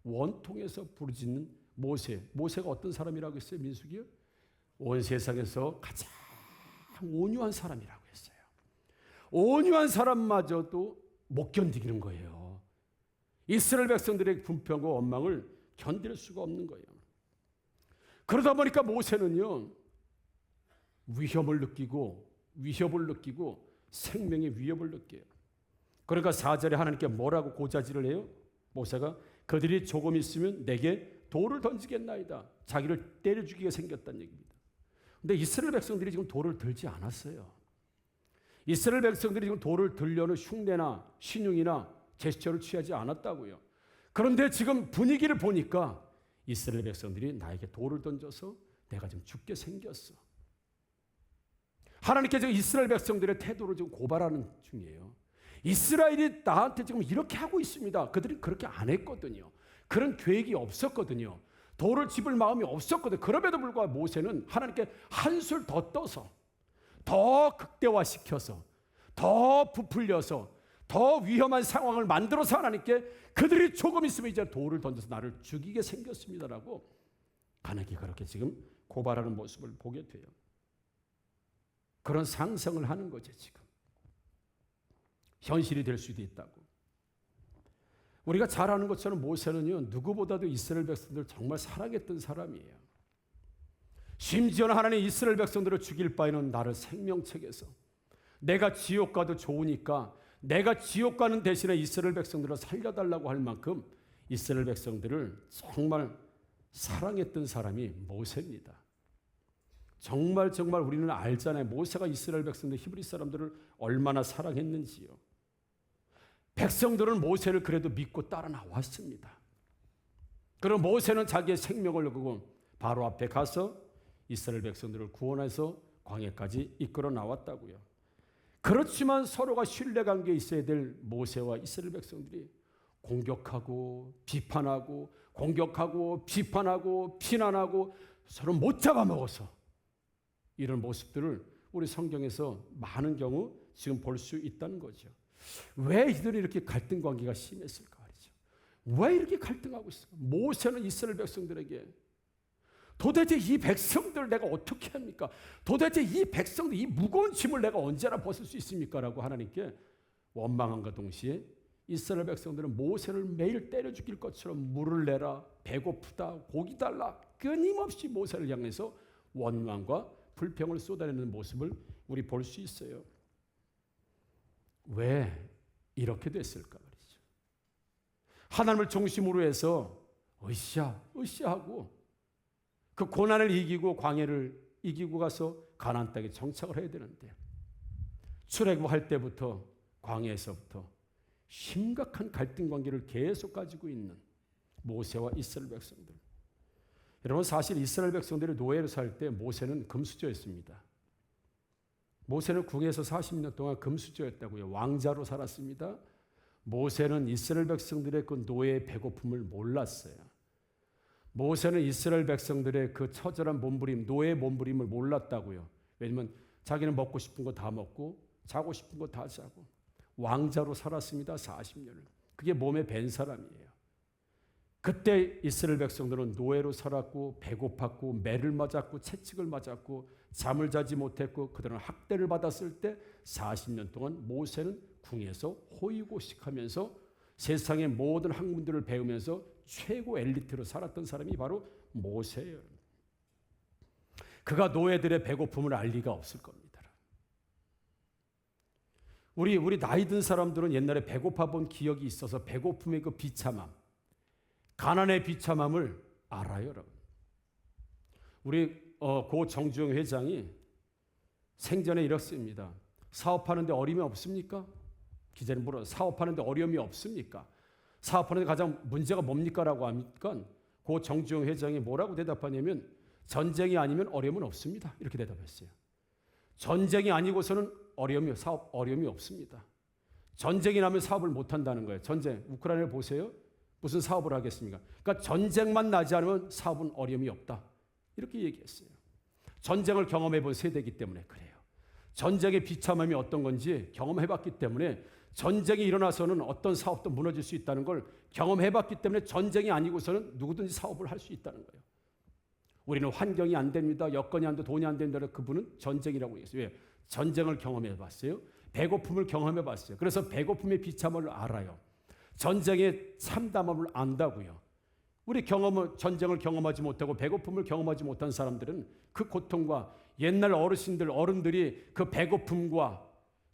Speaker 4: 원통해서 부르짖는 모세가 어떤 사람이라고 했어요? 민수기요? 온 세상에서 가장 온유한 사람이라고 했어요. 온유한 사람마저도 못 견디는 거예요. 이스라엘 백성들의 분평과 원망을 견딜 수가 없는 거예요. 그러다 보니까 모세는요 위협을 느끼고 생명의 위협을 느껴요. 그러니까 4절에 하나님께 뭐라고 고자질을 해요? 모세가 그들이 조금 있으면 내게 돌을 던지겠나이다. 자기를 때려 죽이게 생겼다는 얘기입니다. 근데 이스라엘 백성들이 지금 돌을 들지 않았어요. 이스라엘 백성들이 지금 돌을 들려는 흉내나 신용이나 제스처를 취하지 않았다고요. 그런데 지금 분위기를 보니까 이스라엘 백성들이 나에게 돌을 던져서 내가 지금 죽게 생겼어. 하나님께 지금 이스라엘 백성들의 태도를 지금 고발하는 중이에요. 이스라엘이 나한테 지금 이렇게 하고 있습니다. 그들이 그렇게 안 했거든요. 그런 계획이 없었거든요. 돌을 집을 마음이 없었거든요. 그럼에도 불구하고 모세는 하나님께 한술 더 떠서 더 극대화시켜서 더 부풀려서 더 위험한 상황을 만들어서 하나님께 그들이 조금 있으면 이제 돌을 던져서 나를 죽이게 생겼습니다라고 하나님께 그렇게 지금 고발하는 모습을 보게 돼요. 그런 상상을 하는 거죠. 지금 현실이 될 수도 있다고. 우리가 잘 아는 것처럼 모세는요, 누구보다도 이스라엘 백성들을 정말 사랑했던 사람이에요. 심지어는 하나님 이스라엘 백성들을 죽일 바에는 나를 생명책에서 내가 지옥 가도 좋으니까 내가 지옥 가는 대신에 이스라엘 백성들을 살려달라고 할 만큼 이스라엘 백성들을 정말 사랑했던 사람이 모세입니다. 정말 우리는 알잖아요. 모세가 이스라엘 백성들, 히브리 사람들을 얼마나 사랑했는지요. 백성들은 모세를 그래도 믿고 따라 나왔습니다. 그럼 모세는 자기의 생명을 걸고 바로 앞에 가서 이스라엘 백성들을 구원해서 광야까지 이끌어 나왔다고요. 그렇지만 서로가 신뢰관계에 있어야 될 모세와 이스라엘 백성들이 공격하고 비판하고 비난하고 서로 못 잡아먹어서 이런 모습들을 우리 성경에서 많은 경우 지금 볼 수 있다는 거죠. 왜 이들이 이렇게 갈등 관계가 심했을까 말이죠. 왜 이렇게 갈등하고 있을까? 모세는 이스라엘 백성들에게 도대체 이 백성들 내가 어떻게 합니까? 도대체 이 백성들 이 무거운 짐을 내가 언제나 벗을 수 있습니까? 라고 하나님께 원망함과 동시에 이스라엘 백성들은 모세를 매일 때려 죽일 것처럼 물을 내라, 배고프다, 고기 달라 끊임없이 모세를 향해서 원망과 불평을 쏟아내는 모습을 우리 볼 수 있어요. 왜 이렇게 됐을까 말이죠. 하나님을 중심으로 해서 으쌰하고 그 고난을 이기고 광야를 이기고 가서 가나안 땅에 정착을 해야 되는데 출애굽할 때부터 광야에서부터 심각한 갈등 관계를 계속 가지고 있는 모세와 이스라엘 백성들. 여러분 사실 이스라엘 백성들이 노예로 살 때 모세는 금수저였습니다. 모세는 궁에서 40년 동안 금수저였다고요. 왕자로 살았습니다. 모세는 이스라엘 백성들의 그 노예의 배고픔을 몰랐어요. 모세는 이스라엘 백성들의 그 처절한 몸부림, 노예의 몸부림을 몰랐다고요. 왜냐하면 자기는 먹고 싶은 거 다 먹고 자고 싶은 거 다 자고 왕자로 살았습니다. 40년을. 그게 몸에 밴 사람이에요. 그때 이스라엘 백성들은 노예로 살았고 배고팠고 매를 맞았고 채찍을 맞았고 잠을 자지 못했고 그들은 학대를 받았을 때 40년 동안 모세는 궁에서 호의고식하면서 세상의 모든 학문들을 배우면서 최고 엘리트로 살았던 사람이 바로 모세예요. 그가 노예들의 배고픔을 알 리가 없을 겁니다. 우리 나이 든 사람들은 옛날에 배고파 본 기억이 있어서 배고픔의 그 비참함, 가난의 비참함을 알아요, 여러분. 우리 고 정주영 회장이 생전에 이렇습니다. 사업하는데 어려움이 없습니까? 기자님 물어. 사업하는데 어려움이 없습니까? 사업하는데 가장 문제가 뭡니까? 라고 하니까 고 정주영 회장이 뭐라고 대답하냐면 전쟁이 아니면 어려움은 없습니다. 이렇게 대답했어요. 전쟁이 아니고서는 사업 어려움이 없습니다. 전쟁이 나면 사업을 못 한다는 거예요. 전쟁, 우크라이나를 보세요. 무슨 사업을 하겠습니까? 그러니까 전쟁만 나지 않으면 사업은 어려움이 없다. 이렇게 얘기했어요. 전쟁을 경험해 본 세대이기 때문에 그래요. 전쟁의 비참함이 어떤 건지 경험해 봤기 때문에 전쟁이 일어나서는 어떤 사업도 무너질 수 있다는 걸 경험해 봤기 때문에 전쟁이 아니고서는 누구든지 사업을 할 수 있다는 거예요. 우리는 환경이 안 됩니다. 여건이 안 돼, 돈이 안 된다. 그분은 전쟁이라고 얘기했어요. 왜? 전쟁을 경험해 봤어요. 배고픔을 경험해 봤어요. 그래서 배고픔의 비참함을 알아요. 전쟁의 참담함을 안다고요. 우리 전쟁을 경험하지 못하고 배고픔을 경험하지 못한 사람들은 그 고통과 옛날 어른들이 그 배고픔과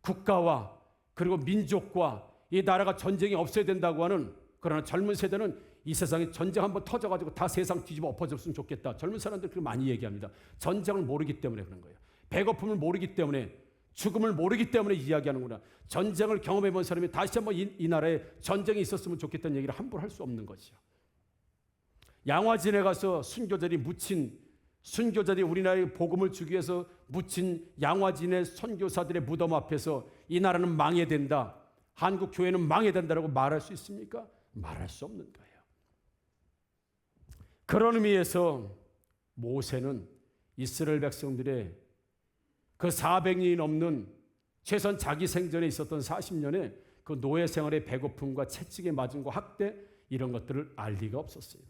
Speaker 4: 국가와 그리고 민족과 이 나라가 전쟁이 없어야 된다고 하는, 그러나 젊은 세대는 이 세상에 전쟁 한번 터져가지고 다 세상 뒤집어 엎어졌으면 좋겠다. 젊은 사람들 그렇게 많이 얘기합니다. 전쟁을 모르기 때문에 그런 거예요. 배고픔을 모르기 때문에, 죽음을 모르기 때문에 이야기하는구나. 전쟁을 경험해 본 사람이 다시 한번 이 나라에 전쟁이 있었으면 좋겠다는 얘기를 함부로 할 수 없는 거죠. 양화진에 가서 순교자들이 우리나라에 복음을 주기 위해서 묻힌 양화진의 선교사들의 무덤 앞에서 이 나라는 망해야 된다, 한국 교회는 망해야 된다라고 말할 수 있습니까? 말할 수 없는 거예요. 그런 의미에서 모세는 이스라엘 백성들의 그 400년이 넘는 최소한 자기 생전에 있었던 40년의 그 노예 생활의 배고픔과 채찍에 맞은 거, 학대, 이런 것들을 알 리가 없었어요.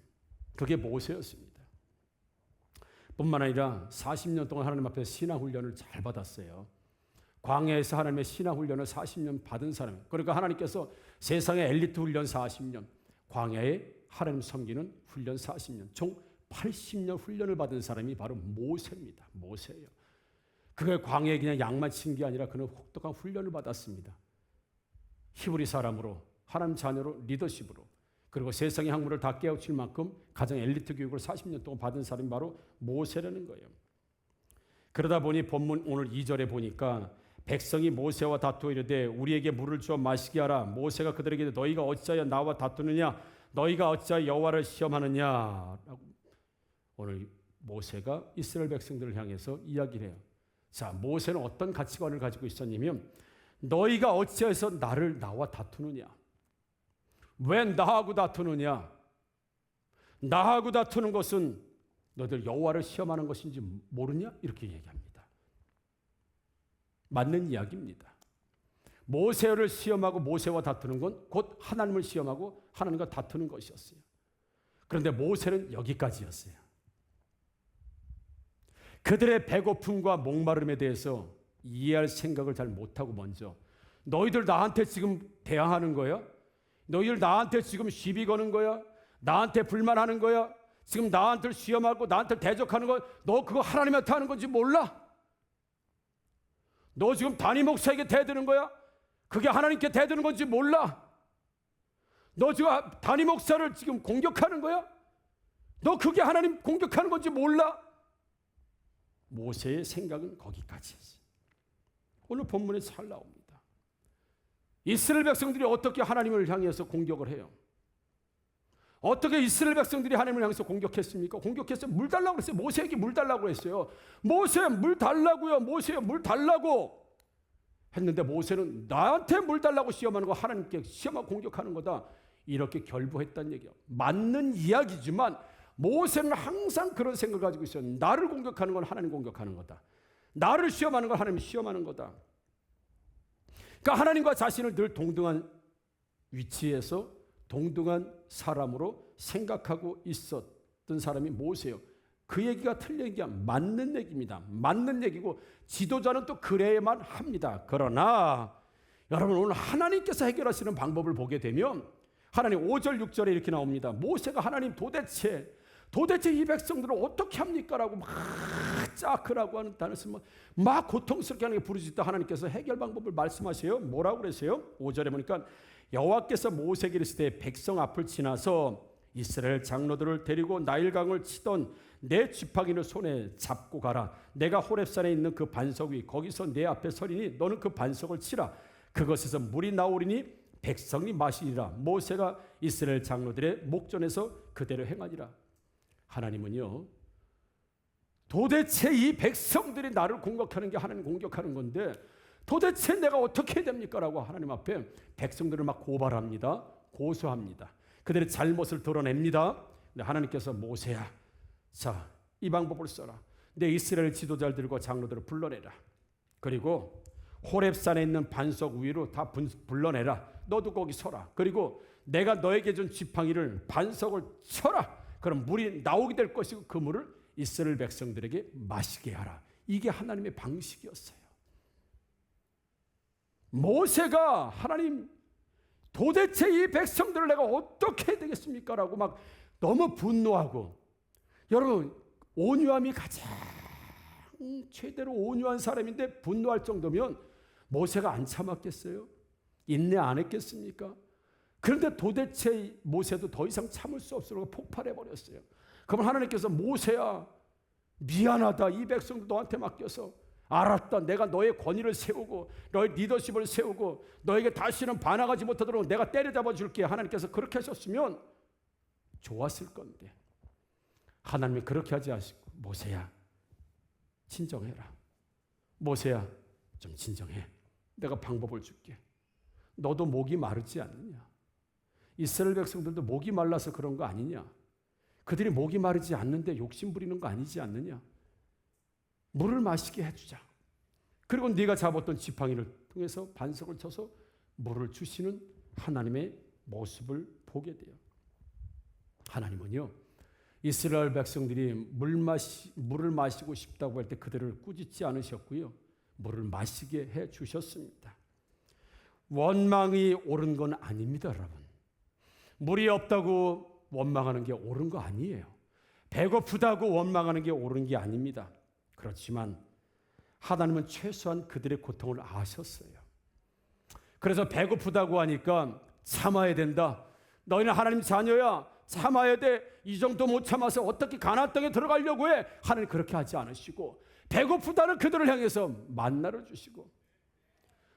Speaker 4: 그게 모세였습니다. 뿐만 아니라 40년 동안 하나님 앞에서 신앙 훈련을 잘 받았어요. 광야에서 하나님의 신앙 훈련을 40년 받은 사람. 그러니까 하나님께서 세상의 엘리트 훈련 40년, 광야에 하나님 섬기는 훈련 40년, 총 80년 훈련을 받은 사람이 바로 모세입니다. 모세예요. 그가 광야에 그냥 양만 친 게 아니라 그는 혹독한 훈련을 받았습니다. 히브리 사람으로, 하나님 자녀로, 리더십으로, 그리고 세상의 학문을 다 깨우칠 만큼 가장 엘리트 교육을 40년 동안 받은 사람이 바로 모세라는 거예요. 그러다 보니 본문 오늘 2절에 보니까 백성이 모세와 다투어 이르되 우리에게 물을 주어 마시게 하라. 모세가 그들에게 너희가 어찌하여 나와 다투느냐? 너희가 어찌하여 여호와를 시험하느냐? 라고 오늘 모세가 이스라엘 백성들을 향해서 이야기를 해요. 자, 모세는 어떤 가치관을 가지고 있었냐면 너희가 어찌해서 나와 다투느냐? 왜 나하고 다투느냐? 나하고 다투는 것은 너희들 여호와를 시험하는 것인지 모르냐? 이렇게 얘기합니다. 맞는 이야기입니다. 모세를 시험하고 모세와 다투는 건 곧 하나님을 시험하고 하나님과 다투는 것이었어요. 그런데 모세는 여기까지였어요. 그들의 배고픔과 목마름에 대해서 이해할 생각을 잘 못하고 먼저 너희들 나한테 지금 대항하는 거야? 너희들 나한테 지금 시비 거는 거야? 나한테 불만하는 거야? 지금 나한테 시험하고 나한테 대적하는 거 너 그거 하나님한테 하는 건지 몰라? 너 지금 단임 목사에게 대드는 거야? 그게 하나님께 대드는 건지 몰라? 너 지금 단임 목사를 지금 공격하는 거야? 너 그게 하나님 공격하는 건지 몰라? 모세의 생각은 거기까지였어요. 오늘 본문에 잘 나옵니다. 이스라엘 백성들이 어떻게 하나님을 향해서 공격을 해요? 어떻게 이스라엘 백성들이 하나님을 향해서 공격했습니까? 공격했어요. 물 달라고 그랬어요. 모세에게 물 달라고 했어요. 모세 물 달라고요. 모세 물 달라고 했는데 모세는 나한테 물 달라고 시험하는 거 하나님께 시험하고 공격하는 거다. 이렇게 결부했다는 얘기예요. 맞는 이야기지만 모세는 항상 그런 생각을 가지고 있어요. 나를 공격하는 건 하나님 공격하는 거다. 나를 시험하는 건 하나님 시험하는 거다. 그러니까 하나님과 자신을 늘 동등한 위치에서 동등한 사람으로 생각하고 있었던 사람이 모세예요. 그 얘기가 틀린 얘기가 맞는 얘기입니다. 맞는 얘기고 지도자는 또 그래야만 합니다. 그러나 여러분 오늘 하나님께서 해결하시는 방법을 보게 되면 하나님 5절 6절에 이렇게 나옵니다. 모세가 하나님 도대체 이 백성들을 어떻게 합니까? 라고 막 짜크라고 하는 단어를 쓰면 막 고통스럽게 하는 게 부르짖다 하나님께서 해결 방법을 말씀하세요. 뭐라고 그러세요? 5절에 보니까 여호와께서 모세에게 이르시되 백성 앞을 지나서 이스라엘 장로들을 데리고 나일강을 치던 내 지팡이를 손에 잡고 가라. 내가 호렙산에 있는 그 반석 위 거기서 내 앞에 서리니 너는 그 반석을 치라. 그것에서 물이 나오리니 백성이 마시리라. 모세가 이스라엘 장로들의 목전에서 그대로 행하니라. 하나님은요 도대체 이 백성들이 나를 공격하는 게 하나님 공격하는 건데 도대체 내가 어떻게 해야 됩니까? 라고 하나님 앞에 백성들을 막 고발합니다. 고소합니다. 그들의 잘못을 드러냅니다. 근데 하나님께서 모세야, 자, 이 방법을 써라. 내 이스라엘 지도자들과 장로들을 불러내라. 그리고 호렙산에 있는 반석 위로 다 불러내라. 너도 거기 서라. 그리고 내가 너에게 준 지팡이를 반석을 쳐라. 그럼 물이 나오게 될 것이고 그 물을 이스라엘 백성들에게 마시게 하라. 이게 하나님의 방식이었어요. 모세가 하나님 도대체 이 백성들을 내가 어떻게 해야 되겠습니까? 라고 막 너무 분노하고, 여러분 온유함이 가장 최대로 온유한 사람인데 분노할 정도면 모세가 안 참았겠어요? 인내 안 했겠습니까? 그런데 도대체 모세도 더 이상 참을 수 없으려고 폭발해 버렸어요. 그러면 하나님께서 모세야 미안하다. 이 백성도 너한테 맡겨서 알았다. 내가 너의 권위를 세우고 너의 리더십을 세우고 너에게 다시는 반항하지 못하도록 내가 때려잡아 줄게. 하나님께서 그렇게 하셨으면 좋았을 건데 하나님이 그렇게 하지 않으시고 모세야 진정해라. 모세야 좀 진정해. 내가 방법을 줄게. 너도 목이 마르지 않느냐? 이스라엘 백성들도 목이 말라서 그런 거 아니냐? 그들이 목이 마르지 않는데 욕심 부리는 거 아니지 않느냐? 물을 마시게 해주자. 그리고 네가 잡았던 지팡이를 통해서 반석을 쳐서 물을 주시는 하나님의 모습을 보게 돼요. 하나님은요 이스라엘 백성들이 물을 마시고 싶다고 할 때 그들을 꾸짖지 않으셨고요. 물을 마시게 해 주셨습니다. 원망이 옳은 건 아닙니다, 여러분. 물이 없다고 원망하는 게 옳은 거 아니에요. 배고프다고 원망하는 게 옳은 게 아닙니다. 그렇지만 하나님은 최소한 그들의 고통을 아셨어요. 그래서 배고프다고 하니까 참아야 된다. 너희는 하나님 자녀야. 참아야 돼. 이 정도 못 참아서 어떻게 가나안 땅에 들어가려고 해. 하나님 그렇게 하지 않으시고 배고프다는 그들을 향해서 만나를 주시고,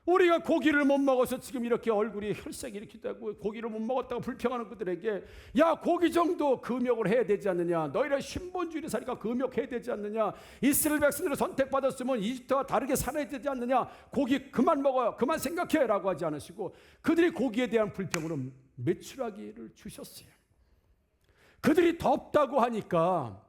Speaker 4: 우리가 고기를 못 먹어서 지금 이렇게 얼굴이 혈색이 이렇게 되고 고기를 못 먹었다고 불평하는 그들에게 야, 고기 정도 금욕을 해야 되지 않느냐. 너희는 신본주의를 사니까 금욕해야 되지 않느냐. 이스라엘 백성들을 선택받았으면 이집트와 다르게 살아야 되지 않느냐. 고기 그만 먹어요. 그만 생각해 라고 하지 않으시고 그들이 고기에 대한 불평으로 메추라기를 주셨어요. 그들이 덥다고 하니까,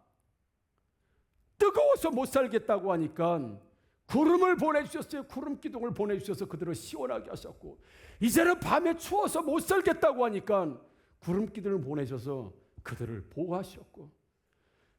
Speaker 4: 뜨거워서 못 살겠다고 하니까 구름을 보내주셨어요. 구름 기둥을 보내주셔서 그들을 시원하게 하셨고, 이제는 밤에 추워서 못 살겠다고 하니까 구름 기둥을 보내셔서 그들을 보호하셨고,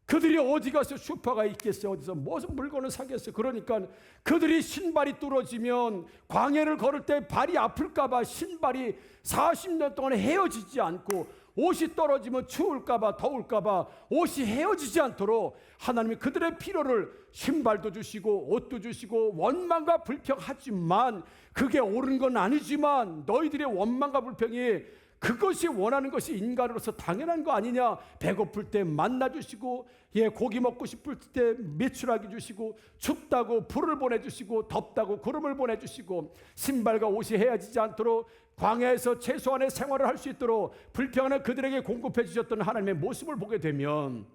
Speaker 4: 그들이 어디 가서 슈퍼가 있겠어요? 어디서 무슨 물건을 사겠어요? 그러니까 그들이 신발이 뚫어지면 광야를 걸을 때 발이 아플까봐 신발이 40년 동안 헤어지지 않고, 옷이 떨어지면 추울까봐 더울까봐 옷이 헤어지지 않도록 하나님이 그들의 필요를 신발도 주시고 옷도 주시고 원망과 불평하지만, 그게 옳은 건 아니지만 너희들의 원망과 불평이 그것이 원하는 것이 인간으로서 당연한 거 아니냐. 배고플 때 만나 주시고, 고기 먹고 싶을 때 메추라기 주시고, 춥다고 불을 보내주시고, 덥다고 구름을 보내주시고, 신발과 옷이 헤어지지 않도록 광야에서 최소한의 생활을 할 수 있도록 불평하는 그들에게 공급해 주셨던 하나님의 모습을 보게 되면,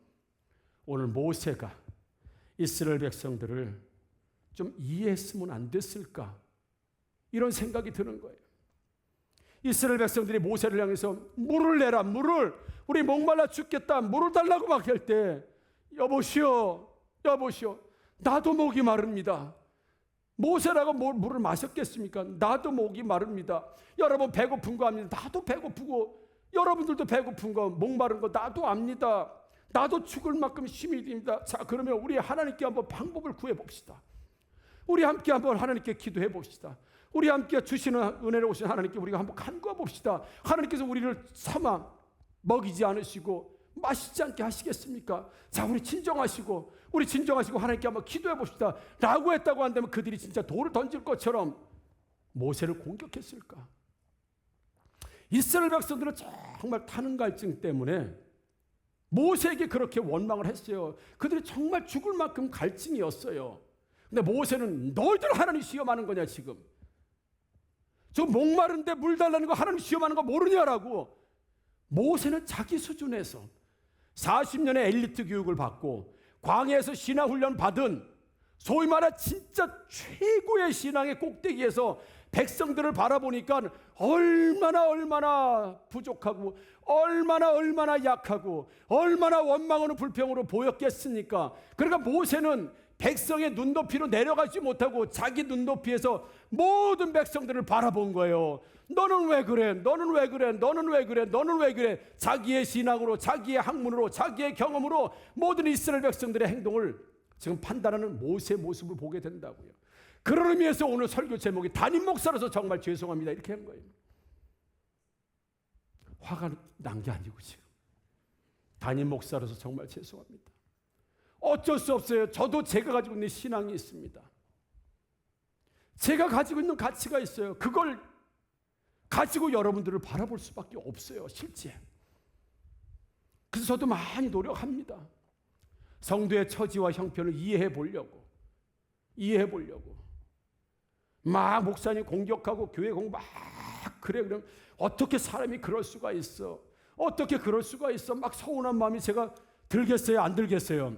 Speaker 4: 오늘 모세가 이스라엘 백성들을 좀 이해했으면 안 됐을까, 이런 생각이 드는 거예요. 이스라엘 백성들이 모세를 향해서 물을 내라, 물을, 우리 목말라 죽겠다, 물을 달라고 막 할 때, 여보시오, 나도 목이 마릅니다. 모세라고 물을 마셨겠습니까? 나도 목이 마릅니다. 여러분 배고픈 거 압니다. 나도 배고프고, 여러분들도 배고픈 거, 목마른 거 나도 압니다. 나도 죽을 만큼 힘이 듭니다. 자, 그러면 우리 하나님께 한번 방법을 구해 봅시다. 우리 함께 한번 하나님께 기도해 봅시다. 우리 함께 주시는 은혜로 오신 하나님께 우리가 한번 간구해 봅시다. 하나님께서 우리를 차마 먹이지 않으시고 마시지 않게 하시겠습니까? 자, 우리 진정하시고 하나님께 한번 기도해 봅시다 라고 했다고 한다면, 그들이 진짜 돌을 던질 것처럼 모세를 공격했을까? 이스라엘 백성들은 정말 타는 갈증 때문에 모세에게 그렇게 원망을 했어요. 그들이 정말 죽을 만큼 갈증이었어요. 근데 모세는 너희들 하나님 시험하는 거냐 지금? 저 목마른데 물 달라는 거 하나님 시험하는 거 모르냐라고. 모세는 자기 수준에서 40년의 엘리트 교육을 받고 광야에서 신앙훈련 받은, 소위 말해 진짜 최고의 신앙의 꼭대기에서 백성들을 바라보니까 얼마나 부족하고 얼마나 약하고 얼마나 원망으로 불평으로 보였겠습니까? 그러니까 모세는 백성의 눈높이로 내려가지 못하고 자기 눈높이에서 모든 백성들을 바라본 거예요. 너는 왜 그래? 너는 왜 그래? 너는 왜 그래? 너는 왜 그래? 자기의 신앙으로, 자기의 학문으로, 자기의 경험으로 모든 이스라엘 백성들의 행동을 지금 판단하는 모세의 모습을 보게 된다고요. 그런 의미에서 오늘 설교 제목이 담임 목사로서 정말 죄송합니다 이렇게 한 거예요. 화가 난 게 아니고 지금 담임 목사로서 정말 죄송합니다. 어쩔 수 없어요. 저도 제가 가지고 있는 신앙이 있습니다. 제가 가지고 있는 가치가 있어요. 그걸 가지고 여러분들을 바라볼 수밖에 없어요, 실제. 그래서 저도 많이 노력합니다. 성도의 처지와 형편을 이해해 보려고. 막 목사님 공격하고 교회 공부 막 그래, 그럼 어떻게 사람이 그럴 수가 있어? 어떻게 그럴 수가 있어? 막 서운한 마음이 제가 들겠어요, 안 들겠어요?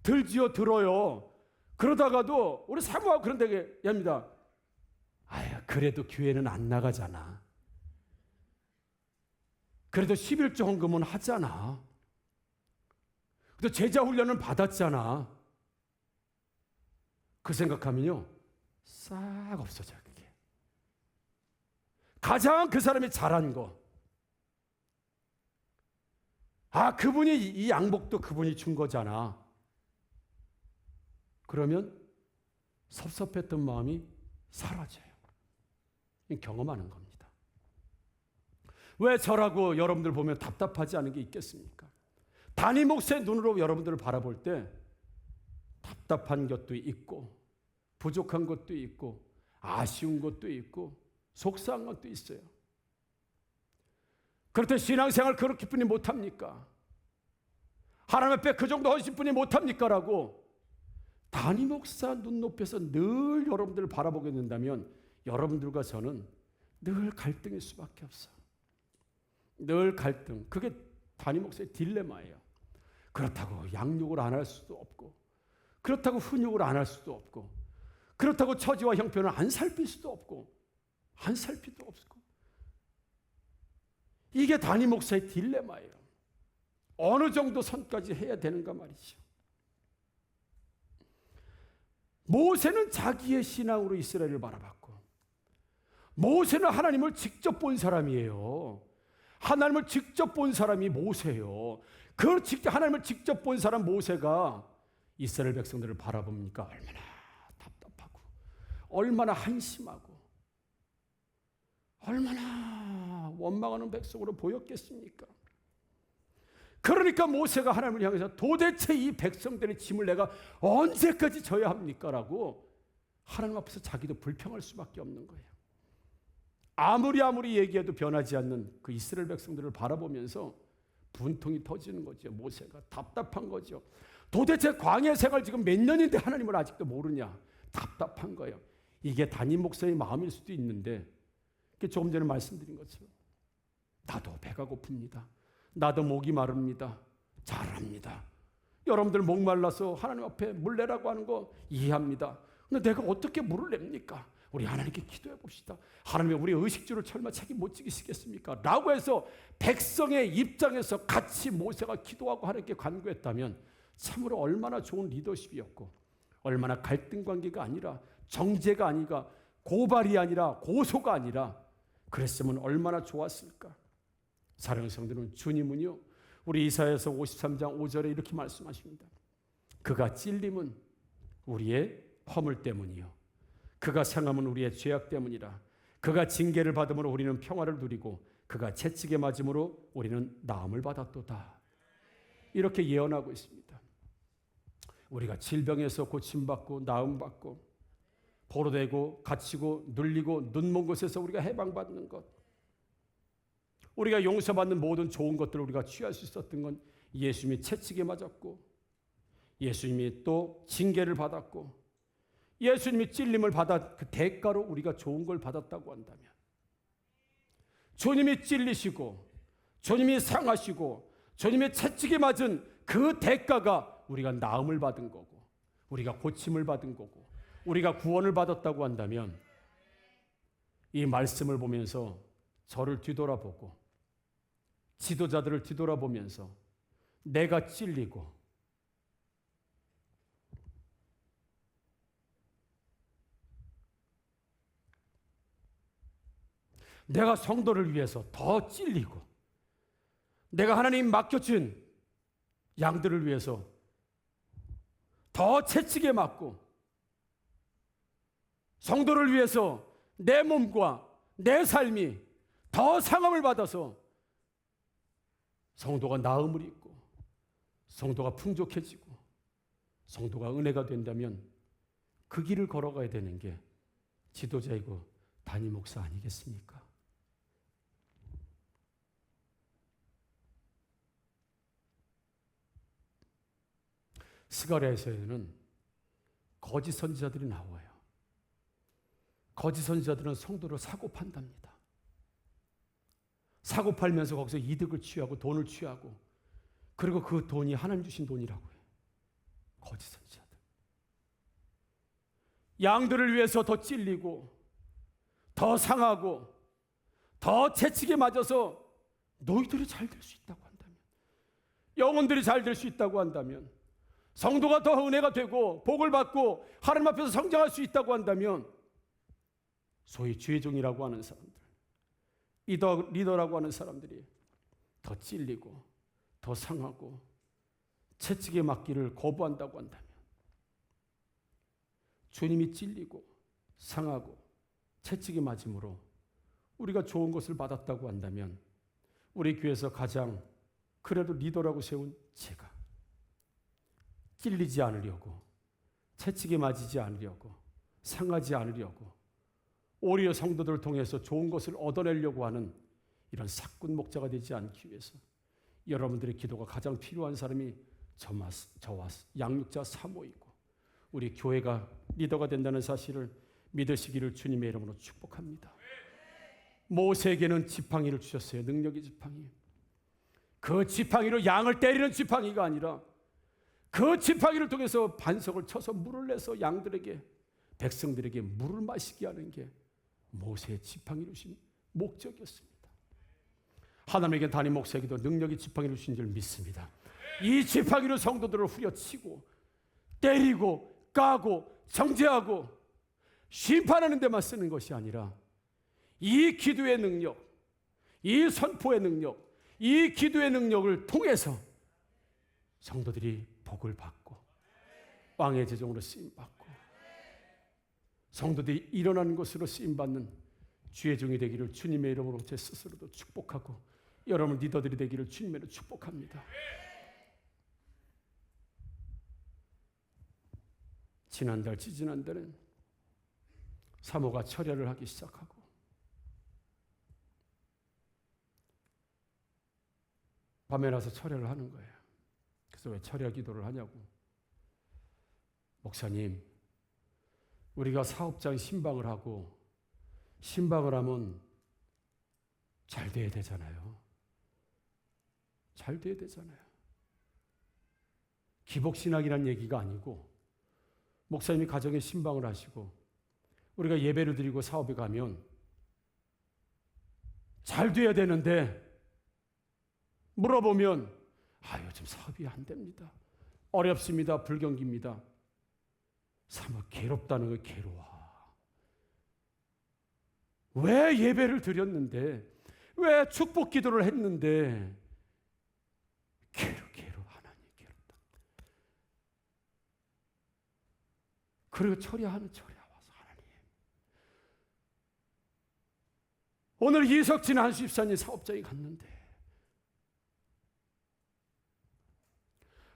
Speaker 4: 들지요, 들어요. 그러다가도 우리 사모하고 그런 데게 합니다. 아유, 그래도 교회는 안 나가잖아. 그래도 11조 헌금은 하잖아. 그래도 제자 훈련은 받았잖아. 그 생각하면요, 싹 없어져요, 그게. 가장 그 사람이 잘한 거. 아, 그분이 이 양복도 그분이 준 거잖아. 그러면 섭섭했던 마음이 사라져요. 경험하는 겁니다. 왜 저라고 여러분들 보면 답답하지 않은 게 있겠습니까? 단임 목사의 눈으로 여러분들을 바라볼 때 답답한 것도 있고 부족한 것도 있고 아쉬운 것도 있고 속상한 것도 있어요. 그렇다고 신앙생활 그렇게뿐이 못합니까? 하나님 앞에 그 정도 헌신뿐이 못합니까? 라고 단임 목사 눈높이에서 늘 여러분들을 바라보게 된다면 여러분들과 저는 늘 갈등일 수밖에 없어. 늘 갈등. 그게 단임 목사의 딜레마예요. 그렇다고 양육을 안 할 수도 없고, 그렇다고 훈육을 안 할 수도 없고, 그렇다고 처지와 형편을 안 살필 수도 없고, 안 살필도 없고. 이게 단임 목사의 딜레마예요. 어느 정도 선까지 해야 되는가 말이죠. 모세는 자기의 신앙으로 이스라엘을 바라봤고, 모세는 하나님을 직접 본 사람이에요. 하나님을 직접 본 사람이 모세예요. 그 하나님을 직접 본 사람 모세가 이스라엘 백성들을 바라봅니까? 얼마나 답답하고, 얼마나 한심하고, 얼마나 원망하는 백성으로 보였겠습니까? 그러니까 모세가 하나님을 향해서 도대체 이 백성들의 짐을 내가 언제까지 져야 합니까? 라고 하나님 앞에서 자기도 불평할 수밖에 없는 거예요. 아무리 얘기해도 변하지 않는 그 이스라엘 백성들을 바라보면서 분통이 터지는 거죠. 모세가 답답한 거죠. 도대체 광야 생활 지금 몇 년인데 하나님을 아직도 모르냐? 답답한 거예요. 이게 단임 목사의 마음일 수도 있는데, 조금 전에 말씀드린 것처럼 나도 배가 고픕니다. 나도 목이 마릅니다. 잘합니다. 여러분들 목말라서 하나님 앞에 물 내라고 하는 거 이해합니다. 근데 내가 어떻게 물을 냅니까? 우리 하나님께 기도해 봅시다. 하나님, 우리 의식주를 설마 책임 못 지키시겠습니까? 라고 해서 백성의 입장에서 같이 모세가 기도하고 하나님께 간구했다면 참으로 얼마나 좋은 리더십이었고, 얼마나 갈등 관계가 아니라, 정죄가 아니라, 고발이 아니라, 고소가 아니라 그랬으면 얼마나 좋았을까. 사랑하는 성도는, 주님은요 우리 이사야서 53장 5절에 이렇게 말씀하십니다. 그가 찔림은 우리의 허물 때문이요, 그가 상함은 우리의 죄악 때문이라. 그가 징계를 받음으로 우리는 평화를 누리고 그가 채찍에 맞음으로 우리는 나음을 받았도다. 이렇게 예언하고 있습니다. 우리가 질병에서 고침받고 나음받고 보로되고 갇히고 눌리고 눈먼 곳에서 우리가 해방받는 것, 우리가 용서받는 모든 좋은 것들을 우리가 취할 수 있었던 건 예수님이 채찍에 맞았고, 예수님이 또 징계를 받았고, 예수님이 찔림을 받아 그 대가로 우리가 좋은 걸 받았다고 한다면, 주님이 찔리시고 주님이 상하시고 주님의 채찍에 맞은 그 대가가 우리가 나음을 받은 거고, 우리가 고침을 받은 거고, 우리가 구원을 받았다고 한다면, 이 말씀을 보면서 저를 뒤돌아보고 지도자들을 뒤돌아보면서 내가 찔리고 내가 성도를 위해서 더 찔리고 내가 하나님 맡겨준 양들을 위해서 더 채찍에 맞고 성도를 위해서 내 몸과 내 삶이 더 상함을 받아서 성도가 나음을 입고 성도가 풍족해지고 성도가 은혜가 된다면 그 길을 걸어가야 되는 게 지도자이고 단임 목사 아니겠습니까? 스가랴에서는 거짓 선지자들이 나와요. 거짓 선지자들은 성도를 사고 판답니다. 사고 팔면서 거기서 이득을 취하고 돈을 취하고, 그리고 그 돈이 하나님 주신 돈이라고 해요. 거짓 선지자들. 양들을 위해서 더 찔리고 더 상하고 더 채찍에 맞아서 너희들이 잘 될 수 있다고 한다면, 영혼들이 잘 될 수 있다고 한다면, 성도가 더 은혜가 되고 복을 받고 하나님 앞에서 성장할 수 있다고 한다면, 소위 주의종이라고 하는 사람들, 리더라고 하는 사람들이 더 찔리고 더 상하고 채찍에 맞기를 거부한다고 한다면, 주님이 찔리고 상하고 채찍이 맞음으로 우리가 좋은 것을 받았다고 한다면 우리 교회에서 가장 그래도 리더라고 세운 제가 찔리지 않으려고, 채찍에 맞이지 않으려고, 상하지 않으려고, 오히려 성도들을 통해서 좋은 것을 얻어내려고 하는 이런 사꾼 목자가 되지 않기 위해서 여러분들의 기도가 가장 필요한 사람이 저와 양육자 사모이고 우리 교회가 리더가 된다는 사실을 믿으시기를 주님의 이름으로 축복합니다. 모세에게는 지팡이를 주셨어요. 능력의 지팡이. 그 지팡이로 양을 때리는 지팡이가 아니라 그 지팡이를 통해서 반석을 쳐서 물을 내서 양들에게, 백성들에게 물을 마시게 하는 게 모세의 지팡이로 주신 목적이었습니다. 하나님에게 담임 목사에게도 능력의 지팡이를 주신 줄 믿습니다. 이 지팡이로 성도들을 후려치고 때리고 까고 정죄하고 심판하는 데만 쓰는 것이 아니라 이 기도의 능력, 이 선포의 능력, 이 기도의 능력을 통해서 성도들이 복을 받고 왕의 제종으로 쓰임받고 성도들이 일어나는 것으로 쓰임받는 주의 종이 되기를 주님의 이름으로 제 스스로도 축복하고 여러분 리더들이 되기를 주님의 이름으로 축복합니다. 지지난달에는 사모가 철야를 하기 시작하고 밤에 나서 철야를 하는 거예요. 그래서 왜 철야 기도를 하냐고. 목사님, 우리가 사업장 신방을 하고 신방을 하면 잘 돼야 되잖아요. 잘 돼야 되잖아요. 기복신앙이라는 얘기가 아니고 목사님이 가정에 신방을 하시고 우리가 예배를 드리고 사업에 가면 잘 돼야 되는데 물어보면 요즘 사업이 안 됩니다. 어렵습니다. 불경기입니다. 사모 괴롭다는 거 괴로워. 왜 예배를 드렸는데 왜 축복 기도를 했는데 괴로 하나님 괴롭다. 그리고 철야 와서 하나님 오늘 이석진 한수입사님 사업장에 갔는데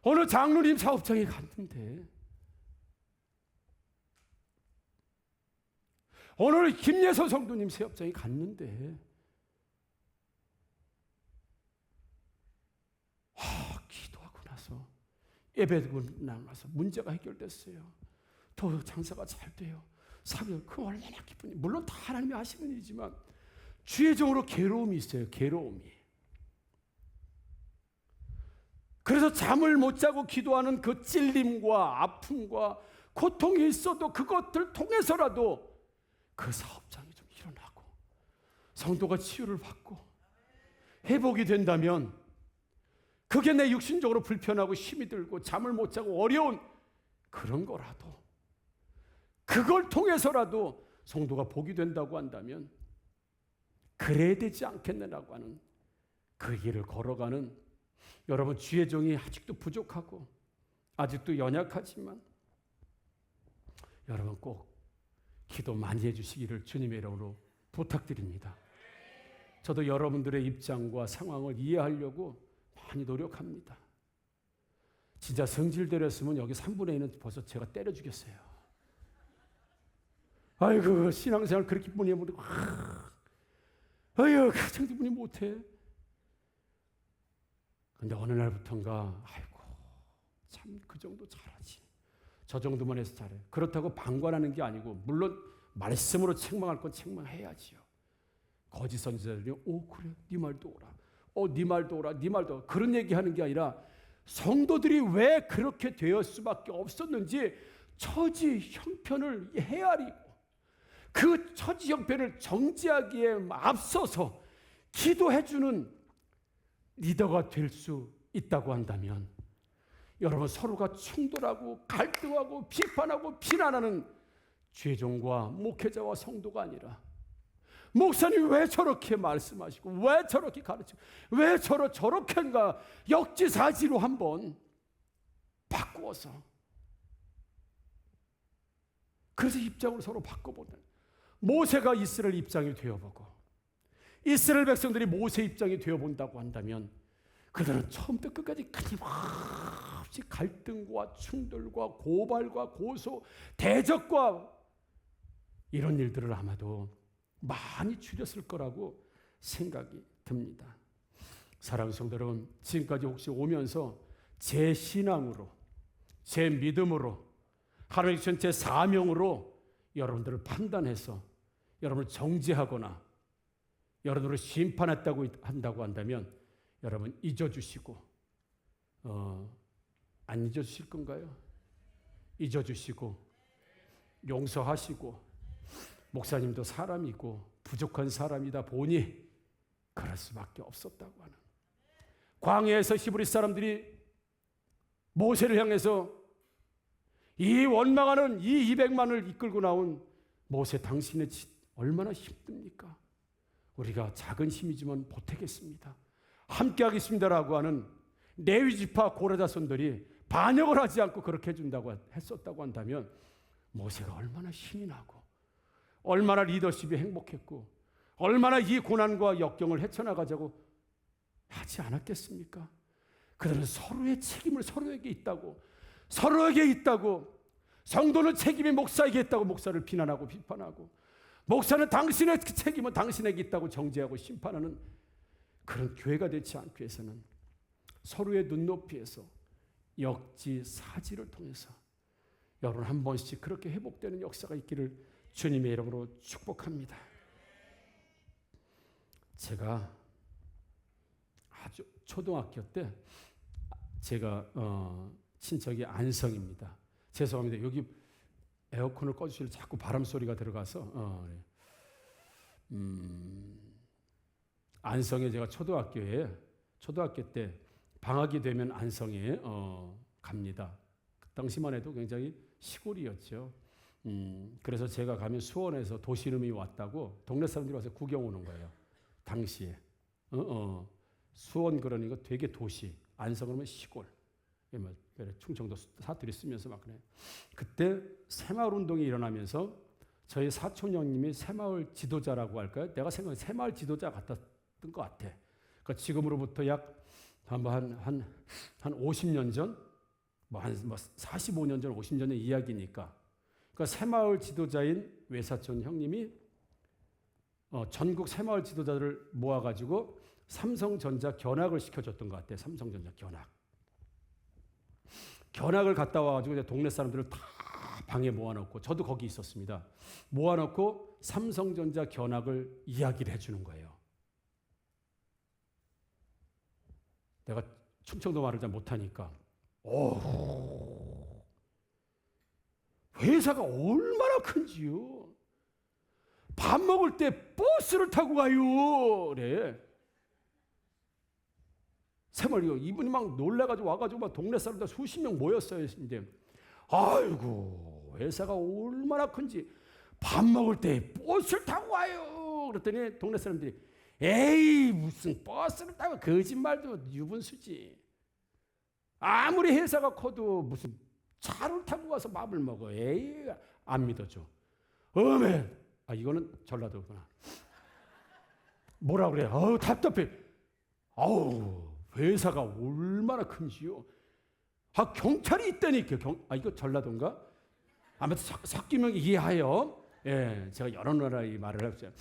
Speaker 4: 오늘 장로님 사업장에 갔는데 오늘 김예서 성도님 사업장에 갔는데 기도하고 나서 예배드리고 나서 문제가 해결됐어요. 더 장사가 잘 돼요. 사업이 그 얼마나 기쁘니. 물론 다 하나님이 하시는 일이지만 주의 종으로 괴로움이 있어요. 괴로움이. 그래서 잠을 못 자고 기도하는 그 찔림과 아픔과 고통이 있어도 그것들 통해서라도 그 사업장이 좀 일어나고 성도가 치유를 받고 회복이 된다면 그게 내 육신적으로 불편하고 힘이 들고 잠을 못 자고 어려운 그런 거라도 그걸 통해서라도 성도가 복이 된다고 한다면 그래야 되지 않겠느냐고 하는 그 길을 걸어가는 여러분 주의 종이 아직도 부족하고 아직도 연약하지만 여러분 꼭 기도 많이 해주시기를 주님의 이름으로 부탁드립니다. 저도 여러분들의 입장과 상황을 이해하려고 많이 노력합니다. 진짜 성질대로 했으면 여기 3분의 1은 벌써 제가 때려 주겠어요. 아이고 신앙생활 그렇게 뿐이 해보고 아유 가장 기분이 못해. 근데 어느 날부턴가 아이고 참 그 정도 잘하지. 저 정도만 해서 잘해. 그렇다고 방관하는 게 아니고 물론 말씀으로 책망할 건 책망해야지요. 거짓 선지자들이 그래 네 말도 오라. 네 말도 오라. 네 말도 오라. 그런 얘기하는 게 아니라 성도들이 왜 그렇게 되었을 수밖에 없었는지 처지 형편을 헤아리고 그 처지 형편을 정지하기에 앞서서 기도해주는 리더가 될 수 있다고 한다면 여러분 서로가 충돌하고 갈등하고 비판하고 비난하는 죄종과 목회자와 성도가 아니라 목사님 왜 저렇게 말씀하시고 왜 저렇게 가르치고 왜 저렇게인가 역지사지로 한번 바꾸어서 그래서 입장을 서로 바꿔보는, 모세가 이스라엘 입장이 되어보고 이스라엘 백성들이 모세 입장이 되어본다고 한다면 그들은 처음부터 끝까지 끊임없이 갈등과 충돌과 고발과 고소, 대적과 이런 일들을 아마도 많이 줄였을 거라고 생각이 듭니다. 사랑하는 성도 여러분, 지금까지 혹시 오면서 제 신앙으로, 제 믿음으로, 하나님 주신 제 사명으로 여러분들을 판단해서 여러분을 정죄하거나 여러분을 심판했다고 한다고 한다면 여러분 잊어주시고 안 잊어주실 건가요? 잊어주시고 용서하시고, 목사님도 사람이고 부족한 사람이다 보니 그럴 수밖에 없었다고 하는, 광야에서 히브리 사람들이 모세를 향해서 이 원망하는 이 200만을 이끌고 나온 모세, 당신의 얼마나 힘듭니까? 우리가 작은 힘이지만 보태겠습니다, 함께 하겠습니다라고 하는 레위 지파 고라 자손들이 반역을 하지 않고 그렇게 해준다고 했었다고 한다면 모세가 얼마나 힘이 나고 얼마나 리더십이 행복했고 얼마나 이 고난과 역경을 헤쳐나가자고 하지 않았겠습니까? 그들은 서로의 책임을 서로에게 있다고, 성도는 책임이 목사에게 있다고 목사를 비난하고 비판하고, 목사는 당신의 책임은 당신에게 있다고 정죄하고 심판하는 그런 교회가 되지 않기 위해서는 서로의 눈높이에서 역지사지를 통해서 여러분 한 번씩 그렇게 회복되는 역사가 있기를 주님의 이름으로 축복합니다. 제가 아주 초등학교 때 제가 친척이 안성입니다. 죄송합니다. 여기 에어컨을 꺼주시면 자꾸 바람 소리가 들어가서 안성에 제가 초등학교 때 방학이 되면 안성에 갑니다. 그 당시만 해도 굉장히 시골이었죠. 그래서 제가 가면 수원에서 도시름이 왔다고 동네 사람들이 와서 구경 오는 거예요. 당시에 수원 그러니까 되게 도시, 안성 그러면 시골. 충청도 사투리 쓰면서 막 그래. 그때 새마을 운동이 일어나면서 저희 사촌 형님이 새마을 지도자라고 할까요? 내가 생각해 새마을 지도자 같았던 것 같아. 그러니까 지금으로부터 약 한 50년 전, 한 45년 전, 50년 전 이야기니까. 그러니까 새마을 지도자인 외사촌 형님이 전국 새마을 지도자들을 모아가지고 삼성전자 견학을 시켜줬던 것 같아. 삼성전자 견학을 갔다 와가지고 이제 동네 사람들을 다 방에 모아놓고, 저도 거기 있었습니다. 모아놓고 삼성전자 견학을 이야기를 해주는 거예요. 내가 충청도 말을 잘 못하니까 회사가 얼마나 큰지요. 밥 먹을 때 버스를 타고 가요. 그래. 새말이요. 이분이 막 놀래가지고 와가지고 막 동네 사람들 수십 명 모였어요. 이제 아이고 회사가 얼마나 큰지 밥 먹을 때 버스를 타고 와요. 그랬더니 동네 사람들이 에이 무슨 버스를 타고, 거짓말도 유분수지. 아무리 회사가 커도 무슨 차를 타고 와서 밥을 먹어. 에이 안 믿어줘. 어메. 이거는 전라도구나. 뭐라 그래? 답답해. 회사가 얼마나 큰지요. 경찰이 있다니까. 이거 전라도인가? 아무튼 섞이면 이해하여. 예, 제가 여러 나라의 말을 했어요.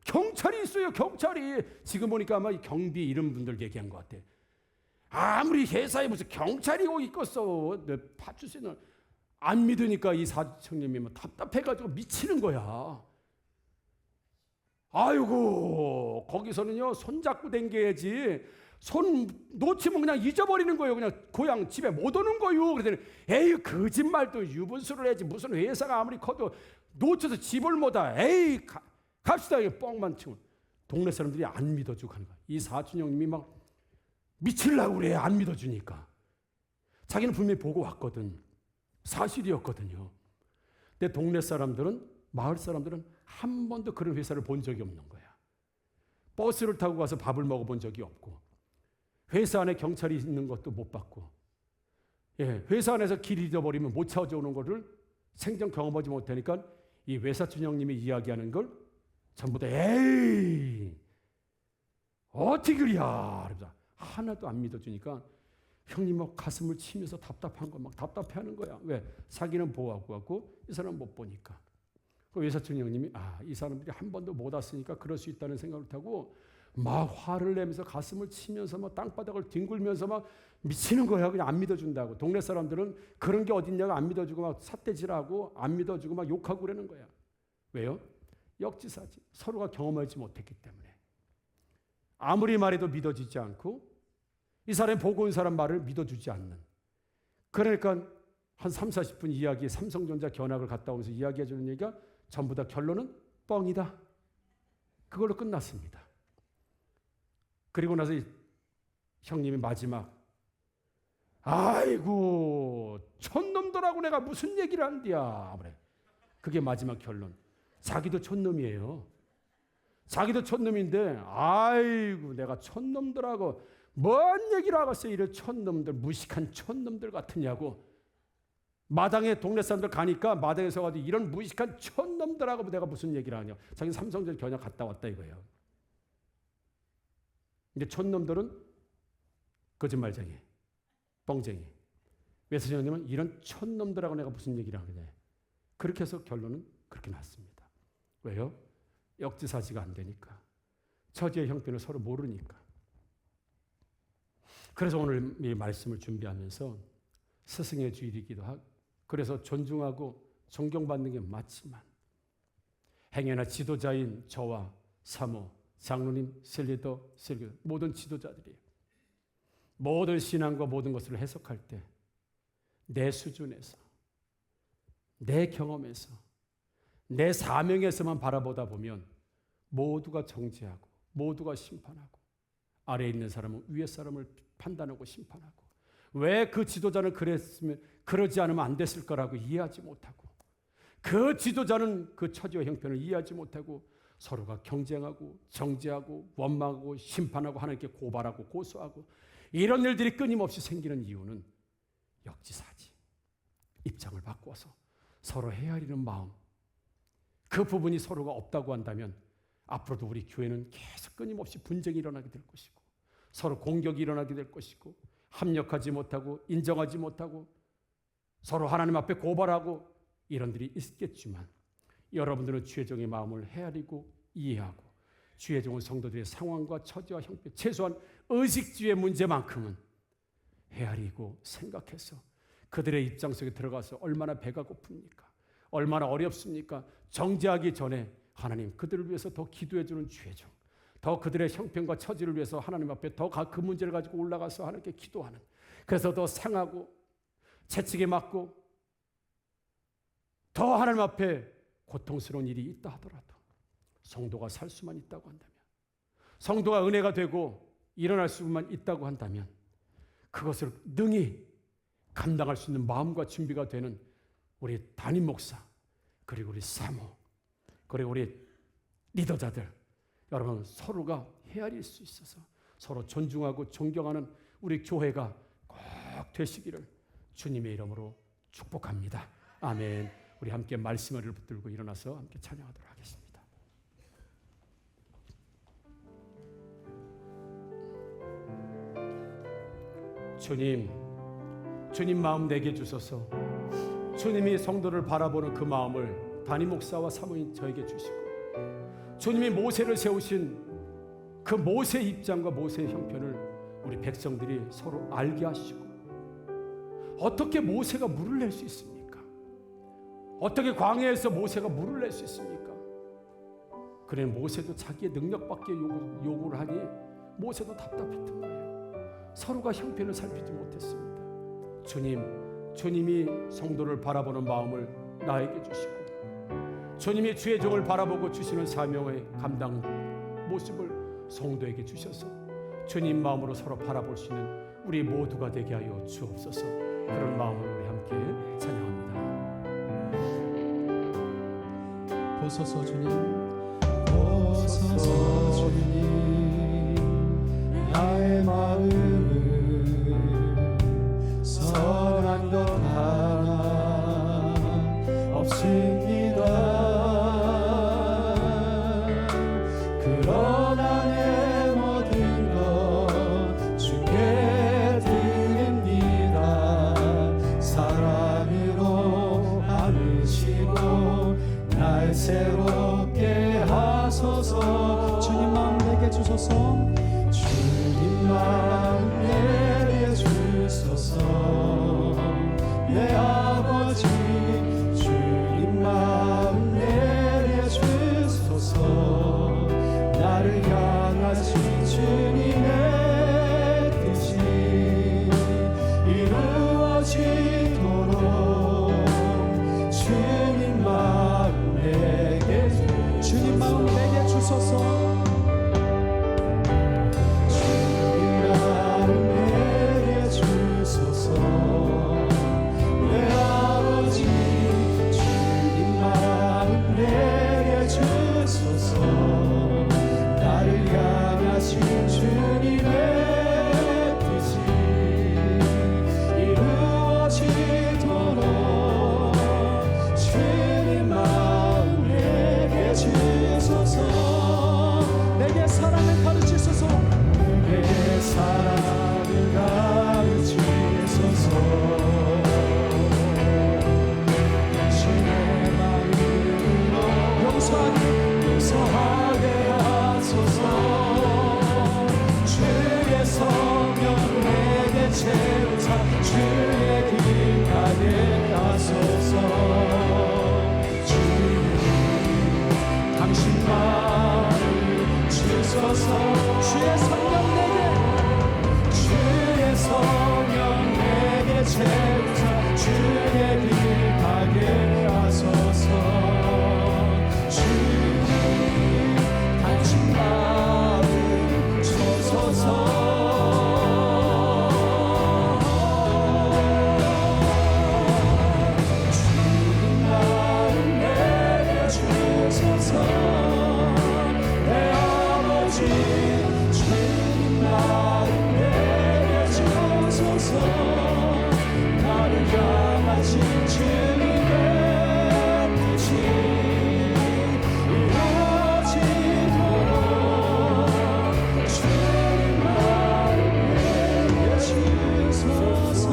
Speaker 4: 경찰이 있어요. 경찰이. 지금 보니까 아마 경비 이런 분들 얘기한 것 같아. 아무리 회사에 무슨 경찰이 오고 있겠어. 내 파출소는 안 믿으니까 이 사청님이 뭐 답답해가지고 미치는 거야. 아이고 거기서는요 손잡고 댕겨야지. 손 놓치면 그냥 잊어버리는 거예요. 그냥 고향 집에 못 오는 거예요. 그랬더니 에이 거짓말도 유분수를 해야지. 무슨 회사가 아무리 커도 놓쳐서 집을 못 와. 에이 갑시다. 뻥만 치고 동네 사람들이 안 믿어주고 하는 거야. 이 사촌 형님이 막 미치려고 그래. 안 믿어주니까. 자기는 분명히 보고 왔거든. 사실이었거든요. 근데 동네 사람들은, 마을 사람들은 한 번도 그런 회사를 본 적이 없는 거야. 버스를 타고 가서 밥을 먹어본 적이 없고, 회사 안에 경찰이 있는 것도 못 봤고, 회사 안에서 길 잃어버리면 못 찾아오는 거를 생전 경험하지 못하니까 이 외사촌 형님이 이야기하는 걸 전부 다 에이 어떻게 그리야 그러면서 하나도 안 믿어주니까 형님 막 가슴을 치면서 답답한 거 막 답답해하는 거야. 왜? 자기는 보호하고 왔고 이 사람은 못 보니까. 그 외사촌 형님이 이 사람들이 한 번도 못 왔으니까 그럴 수 있다는 생각을 하고 막 화를 내면서 가슴을 치면서 막 땅바닥을 뒹굴면서 막 미치는 거야. 그냥 안 믿어준다고. 동네 사람들은 그런 게 어딨냐고 안 믿어주고 막 삿대질하고 안 믿어주고 막 욕하고 그러는 거야. 왜요? 역지사지. 서로가 경험하지 못했기 때문에. 아무리 말해도 믿어지지 않고 이 사람이 보고 온 사람 말을 믿어주지 않는. 그러니까 한 3, 40분 이야기 삼성전자 견학을 갔다 오면서 이야기해 주는 얘기가 전부 다 결론은 뻥이다. 그걸로 끝났습니다. 그리고 나서 형님이 마지막 아이고 촌놈들하고 내가 무슨 얘기를 한디야. 그래. 그게 마지막 결론. 자기도 촌놈이에요. 자기도 촌놈인데 아이고 내가 촌놈들하고 뭔 얘기를 하겠어. 이런 촌놈들 무식한 촌놈들 같으냐고. 마당에 동네 사람들 가니까 마당에 서가지고 이런 무식한 촌놈들하고 내가 무슨 얘기를 하냐. 자기 삼성전 견학 갔다 왔다 이거예요. 근데 촌놈들은 거짓말쟁이, 뻥쟁이. 외사장님은 이런 촌놈들하고 내가 무슨 얘기를 하느냐. 그렇게 해서 결론은 그렇게 났습니다. 왜요? 역지사지가 안 되니까. 처지의 형편을 서로 모르니까. 그래서 오늘 이 말씀을 준비하면서 스승의 주일이기도 하고 그래서 존중하고 존경받는 게 맞지만 행여나 지도자인 저와 사모, 장로님, 셀리더, 모든 지도자들이 모든 신앙과 모든 것을 해석할 때 내 수준에서 내 경험에서 내 사명에서만 바라보다 보면 모두가 정죄하고 모두가 심판하고 아래에 있는 사람은 위에 사람을 판단하고 심판하고 왜 그 지도자는 그랬으면 그러지 않으면 안 됐을 거라고 이해하지 못하고 그 지도자는 그 처지와 형편을 이해하지 못하고 서로가 경쟁하고 정죄하고 원망하고 심판하고 하나님께 고발하고 고소하고 이런 일들이 끊임없이 생기는 이유는 역지사지. 입장을 바꿔서 서로 헤아리는 마음. 그 부분이 서로가 없다고 한다면 앞으로도 우리 교회는 계속 끊임없이 분쟁이 일어나게 될 것이고 서로 공격이 일어나게 될 것이고 합력하지 못하고 인정하지 못하고 서로 하나님 앞에 고발하고 이런 일이 있겠지만 여러분들은 주의 종의 마음을 헤아리고 이해하고 주의 종은 성도들의 상황과 처지와 형편 최소한 의식주의 문제만큼은 헤아리고 생각해서 그들의 입장 속에 들어가서 얼마나 배가 고픕니까? 얼마나 어렵습니까? 정죄하기 전에 하나님 그들을 위해서 더 기도해 주는 주의 종, 더 그들의 형편과 처지를 위해서 하나님 앞에 더 그 문제를 가지고 올라가서 하나님께 기도하는, 그래서 더 상하고 채찍에 맞고 더 하나님 앞에 고통스러운 일이 있다 하더라도 성도가 살 수만 있다고 한다면, 성도가 은혜가 되고 일어날 수만 있다고 한다면 그것을 능히 감당할 수 있는 마음과 준비가 되는 우리 담임 목사, 그리고 우리 사모, 그리고 우리 리더자들, 여러분 서로가 헤아릴 수 있어서 서로 존중하고 존경하는 우리 교회가 꼭 되시기를 주님의 이름으로 축복합니다. 아멘. 우리 함께 말씀을 붙들고 일어나서 함께 찬양하도록 하겠습니다. 주님 마음 내게 주소서. 주님이 성도를 바라보는 그 마음을 담임 목사와 사모인 저에게 주시고, 주님이 모세를 세우신 그 모세의 입장과 모세의 형편을 우리 백성들이 서로 알게 하시고, 어떻게 모세가 물을 낼 수 있습니까? 어떻게 광야에서 모세가 물을 낼 수 있습니까? 그래 모세도 자기의 능력밖에 요구를 하니 모세도 답답했던 거예요. 서로가 형편을 살피지 못했습니다. 주님이 성도를 바라보는 마음을 나에게 주시고, 주님이 주의 종을 바라보고 주시는 사명의 감당 모습을 성도에게 주셔서 주님 마음으로 서로 바라볼 수 있는 우리 모두가 되게 하여 주옵소서. 그런 마음으로 우리 함께 찬양합니다.
Speaker 2: 보소서 주님, 보소서 주님, 나의 마음을 선한 것 하나 없습니다. 그러나 내 모든 것 주께 드립니다. 사랑으로 안으시고 날 새롭게 하소서. 주님 마음 내게 주소서. 주님 마음 내게 주소서. 내 아버지 주님 마음 내게 주소서. 나를 향하신 주님의 뜻이 이루어지도록 주님 마음 내게 주님 마음 내게 주소서. 내게 사랑을 가르치소서. 내게 사랑을 가르치소서. 주의 마음으로 용서하게 하소서. 주의 성령 내게 채우사 주의 길 가게 하소서. 주님 당신 마음 주소서. 주의 성령 내게 채우사 주의 길 가게 하소서. 주님 당신 마음 주소서. 주님 마음 내게 주소서. 내 아버지 주님 마음 내게 주소서. 나를 향하신 주님의 뜻이 이루어지도록 주님 마음 내게 주소서.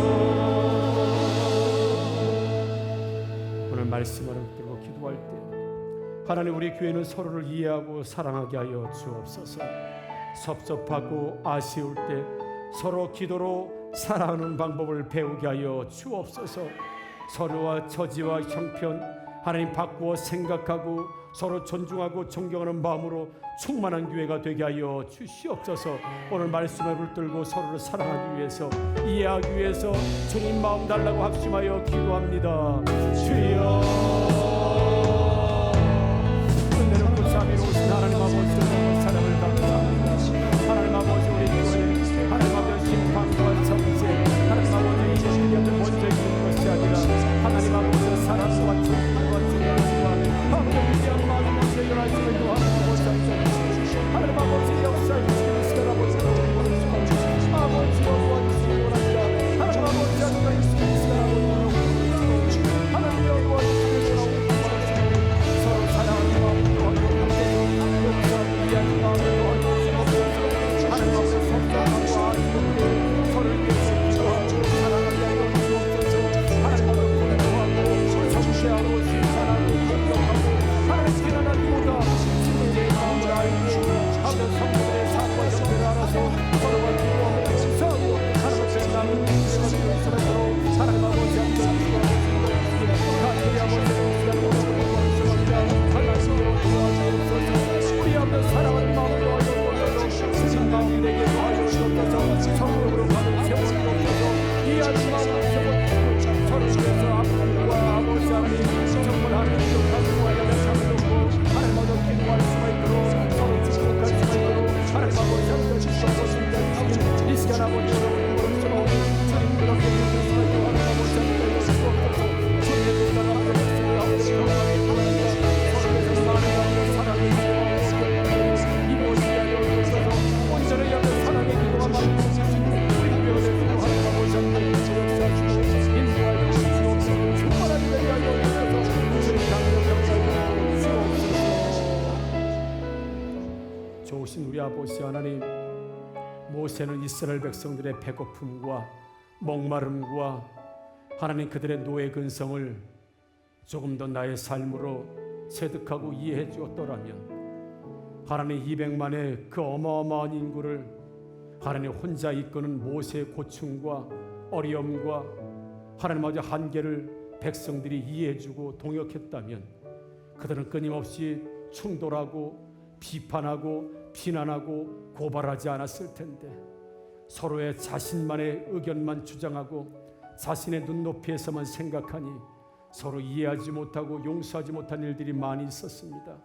Speaker 10: 오늘 말씀을 붙들고 기도할 때 하나님, 우리 교회는 서로를 이해하고 사랑하게 하여 주옵소서. 섭섭하고 아쉬울 때 서로 기도로 사랑하는 방법을 배우게 하여 주옵소서. 서로와 처지와 형편 하나님 바꾸어 생각하고 서로 존중하고 존경하는 마음으로 충만한 교회가 되게 하여 주시옵소서. 오늘 말씀을 붙들고 서로를 사랑하기 위해서, 이해하기 위해서 주님 마음 달라고 합심하여 기도합니다. 주여, 은혜는 무사비로우신 하나님 아버지 사랑을 감사합니다. 하나님 아버지, 우리 교회 하나님 아버지 심판과 정죄 하나님 아버지 이제 먼저 있는 것이 아니라 하나님 아버지 사랑과 존경과 존경과 아버지 위대한 마음을 먼저 열어주시는 하나님 아버지 하나님 아버지 역사에 주시는 시간 아버지가 원하시고 아버지가 원하시고 원합니다. 하나님 아버지 하나님 있으신 시간 아버지 하나님 도와주시는 서로 사랑하는 마음으로 하고 역사 위한 마음으로 하고 하나님 아버지 성장하고 아시고 서로를 위해서 기도하고 사랑하게 하여 주옵소서. 하나님 아버지 공부하고 정죄하고 신사하고 공경하고 하나님 지나는 모든 주님의 마음을 알고 하며 성도들의 삶과 형편을 알아서 서로가 기도하고 용서하고 하나님 앞에 나는 인생을 용서하도록 하나님 아버지 함께 주시고 하나님 아버지 우리 앞에 사랑하는 마음으로 하여 주신 마음 내게 하여 주옵소서. 성령으로 가는 세월을 주옵소서. 이해하는 마음으로 세워주시고 서로 위해서 아버지와 아버지 하나님 정말 하나님 기억하고 하나님 참을 놓고 하나님 아버지 기도할 수가 있도록 서로 축복할 수가 있도록 하나님 아버지 함께 주시옵소서. 이 시간 아버지 여러분을 모르시고 주님 그렇게 해주실 수가 있도록 하나님 아버지 함께 주시옵소서. 주님의 도다가 함께 말씀을 하고 기도합니다. 서로 위해서 많은 마음으로 사랑해 주시옵소서. 온전히 여러 사랑의 기도가 많이 주시고 우리 교회를 하나님 아버지 함께 주시옵소서. 인도하여 주시옵소서. 충만한 교회가 되어 주셔서 좋으신 우리 아버지 하나님, 모세는 이스라엘 백성들의 배고픔과 목마름과 하나님 그들의 노예 근성을 조금 더 나의 삶으로 체득하고 이해해 주었더라면 하나님 200만의 그 어마어마한 인구를 하나님 혼자 이끄는 모세의 고충과 어려움과 하나님 아버지 한계를 백성들이 이해해주고 동역했다면 그들은 끊임없이 충돌하고 비판하고 비난하고 고발하지 않았을 텐데 서로의 자신만의 의견만 주장하고 자신의 눈높이에서만 생각하니 서로 이해하지 못하고 용서하지 못한 일들이 많이 있었습니다.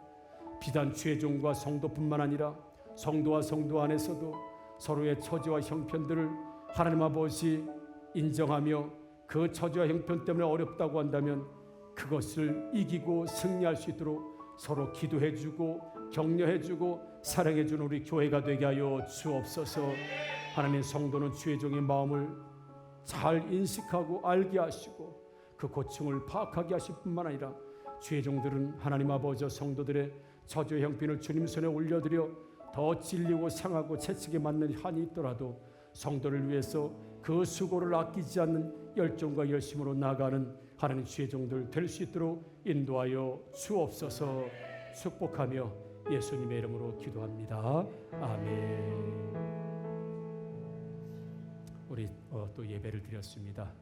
Speaker 10: 비단 죄종과 성도뿐만 아니라 성도와 성도 안에서도 서로의 처지와 형편들을 하나님 아버지 인정하며 그 처지와 형편 때문에 어렵다고 한다면 그것을 이기고 승리할 수 있도록 서로 기도해주고 격려해주고 사랑해주는 우리 교회가 되게 하여 주옵소서. 하나님, 성도는 주의 종의 마음을 잘 인식하고 알게 하시고 그 고충을 파악하게 하실 뿐만 아니라 주의 종들은 하나님 아버지 성도들의 저주의 형편을 주님 손에 올려드려 더 찔리고 상하고 채찍에 맞는 한이 있더라도 성도를 위해서 그 수고를 아끼지 않는 열정과 열심으로 나아가는 하나님 주의 종들 될 수 있도록 인도하여 주옵소서. 축복하며 예수님의 이름으로 기도합니다. 아멘. 우리 또 예배를 드렸습니다.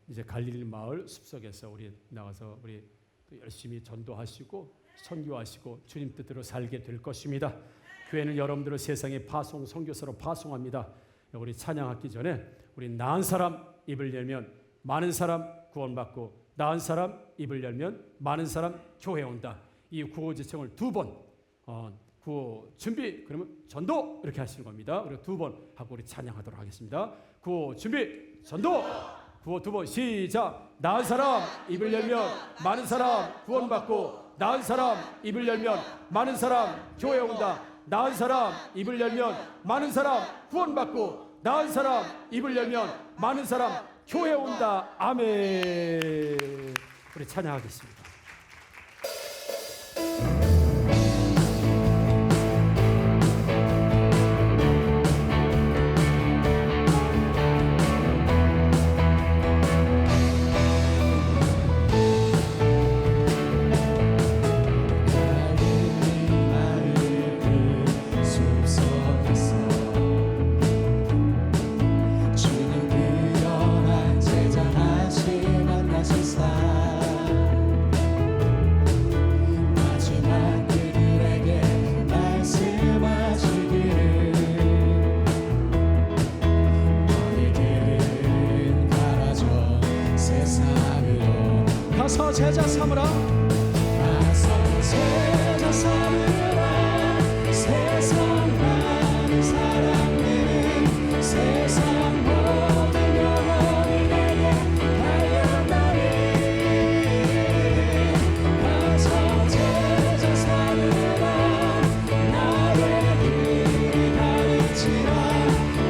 Speaker 10: 이제 갈릴리 마을 숲속에서 우리 나가서 우리 또 열심히 전도하시고 선교하시고 주님 뜻대로 살게 될 것입니다. 교회는 여러분들을 세상에 선교사로 파송합니다. 우리 찬양하기 전에 우리 나은 사람 입을 열면 많은 사람 구원받고 나은 사람 입을 열면 많은 사람 교회 온다. 이 구호지청을 2번 구호 준비 그러면 전도 이렇게 하시는 겁니다. 그리고 2번 하고 우리 찬양하도록 하겠습니다. 구호 준비 전도. 구호 2번 시작. 나은 사람 입을 열면 많은 사람 구원받고 나은 사람 입을 열면 많은 사람 교회 온다. 나은 사람 입을 열면 많은 사람 구원받고 나은 사람 입을 열면 많은 사람 교회 온다. 아멘. 우리 찬양하겠습니다.
Speaker 2: 가서 제자 삼으라. 가서 제자 삼으라. 세상 많은 사람들은 세상 모든 영혼이 내게 달려나니. 가서 제자 삼으라. 나의 길을 가르치라.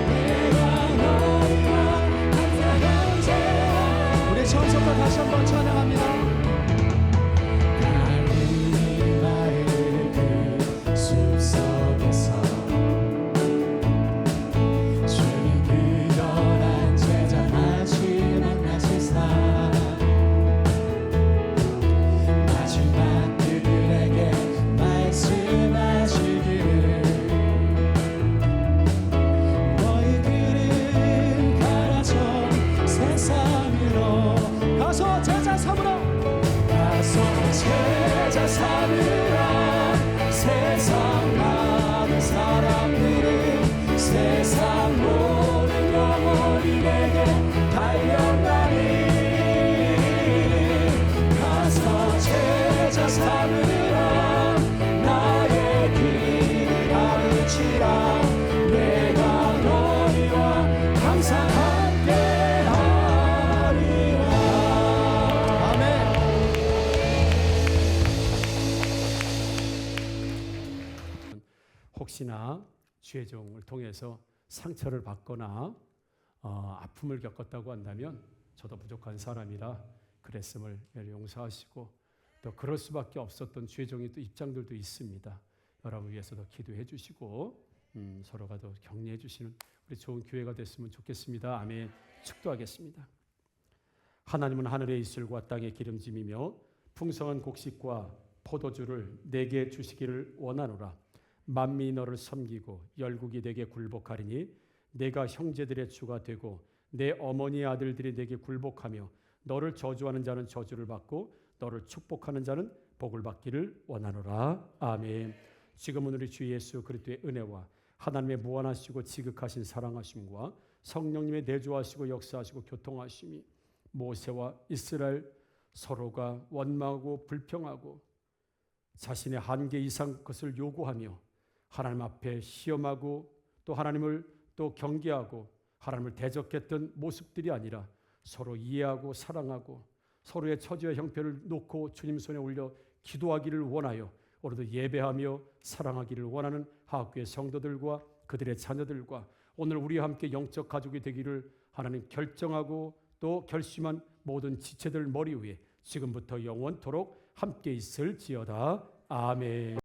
Speaker 2: 내가 너희와 항상 형제라. 우리 전성과 다시 한번 찬양합니다. 제자 삼으라. 세상 많은 사람들은 세상 모든 영혼이 내게 달려가니. 가서 제자 삼으라. 나의 길을 가르치라. 내가 너희와 항상
Speaker 10: 혹시나 주의 종을 통해서 상처를 받거나 아픔을 겪었다고 한다면 저도 부족한 사람이라 그랬음을 용서하시고 또 그럴 수밖에 없었던 주의 종의 또 입장들도 있습니다.
Speaker 4: 여러분 위해서도 기도해 주시고 서로가 더 격려해 주시는 우리 좋은 교회가 됐으면 좋겠습니다. 아멘. 축도하겠습니다. 하나님은 하늘의 이슬과 땅의 기름짐이며 풍성한 곡식과 포도주를 내게 주시기를 원하노라. 만민이 너를 섬기고 열국이 내게 굴복하리니 내가 형제들의 주가 되고 내 어머니의 아들들이 내게 굴복하며 너를 저주하는 자는 저주를 받고 너를 축복하는 자는 복을 받기를 원하노라. 아멘. 지금은 우리 주 예수 그리스도의 은혜와 하나님의 무한하시고 지극하신 사랑하심과 성령님의 내주하시고 역사하시고 교통하심이 모세와 이스라엘 서로가 원망하고 불평하고 자신의 한계 이상 것을 요구하며 하나님 앞에 시험하고 또 하나님을 또 경계하고 하나님을 대적했던 모습들이 아니라 서로 이해하고 사랑하고 서로의 처지와 형편을 놓고 주님 손에 올려 기도하기를 원하여 오늘도 예배하며 사랑하기를 원하는 하학교의 성도들과 그들의 자녀들과 오늘 우리와 함께 영적 가족이 되기를 하나님 결정하고 또 결심한 모든 지체들 머리 위에 지금부터 영원토록 함께 있을지어다. 아멘.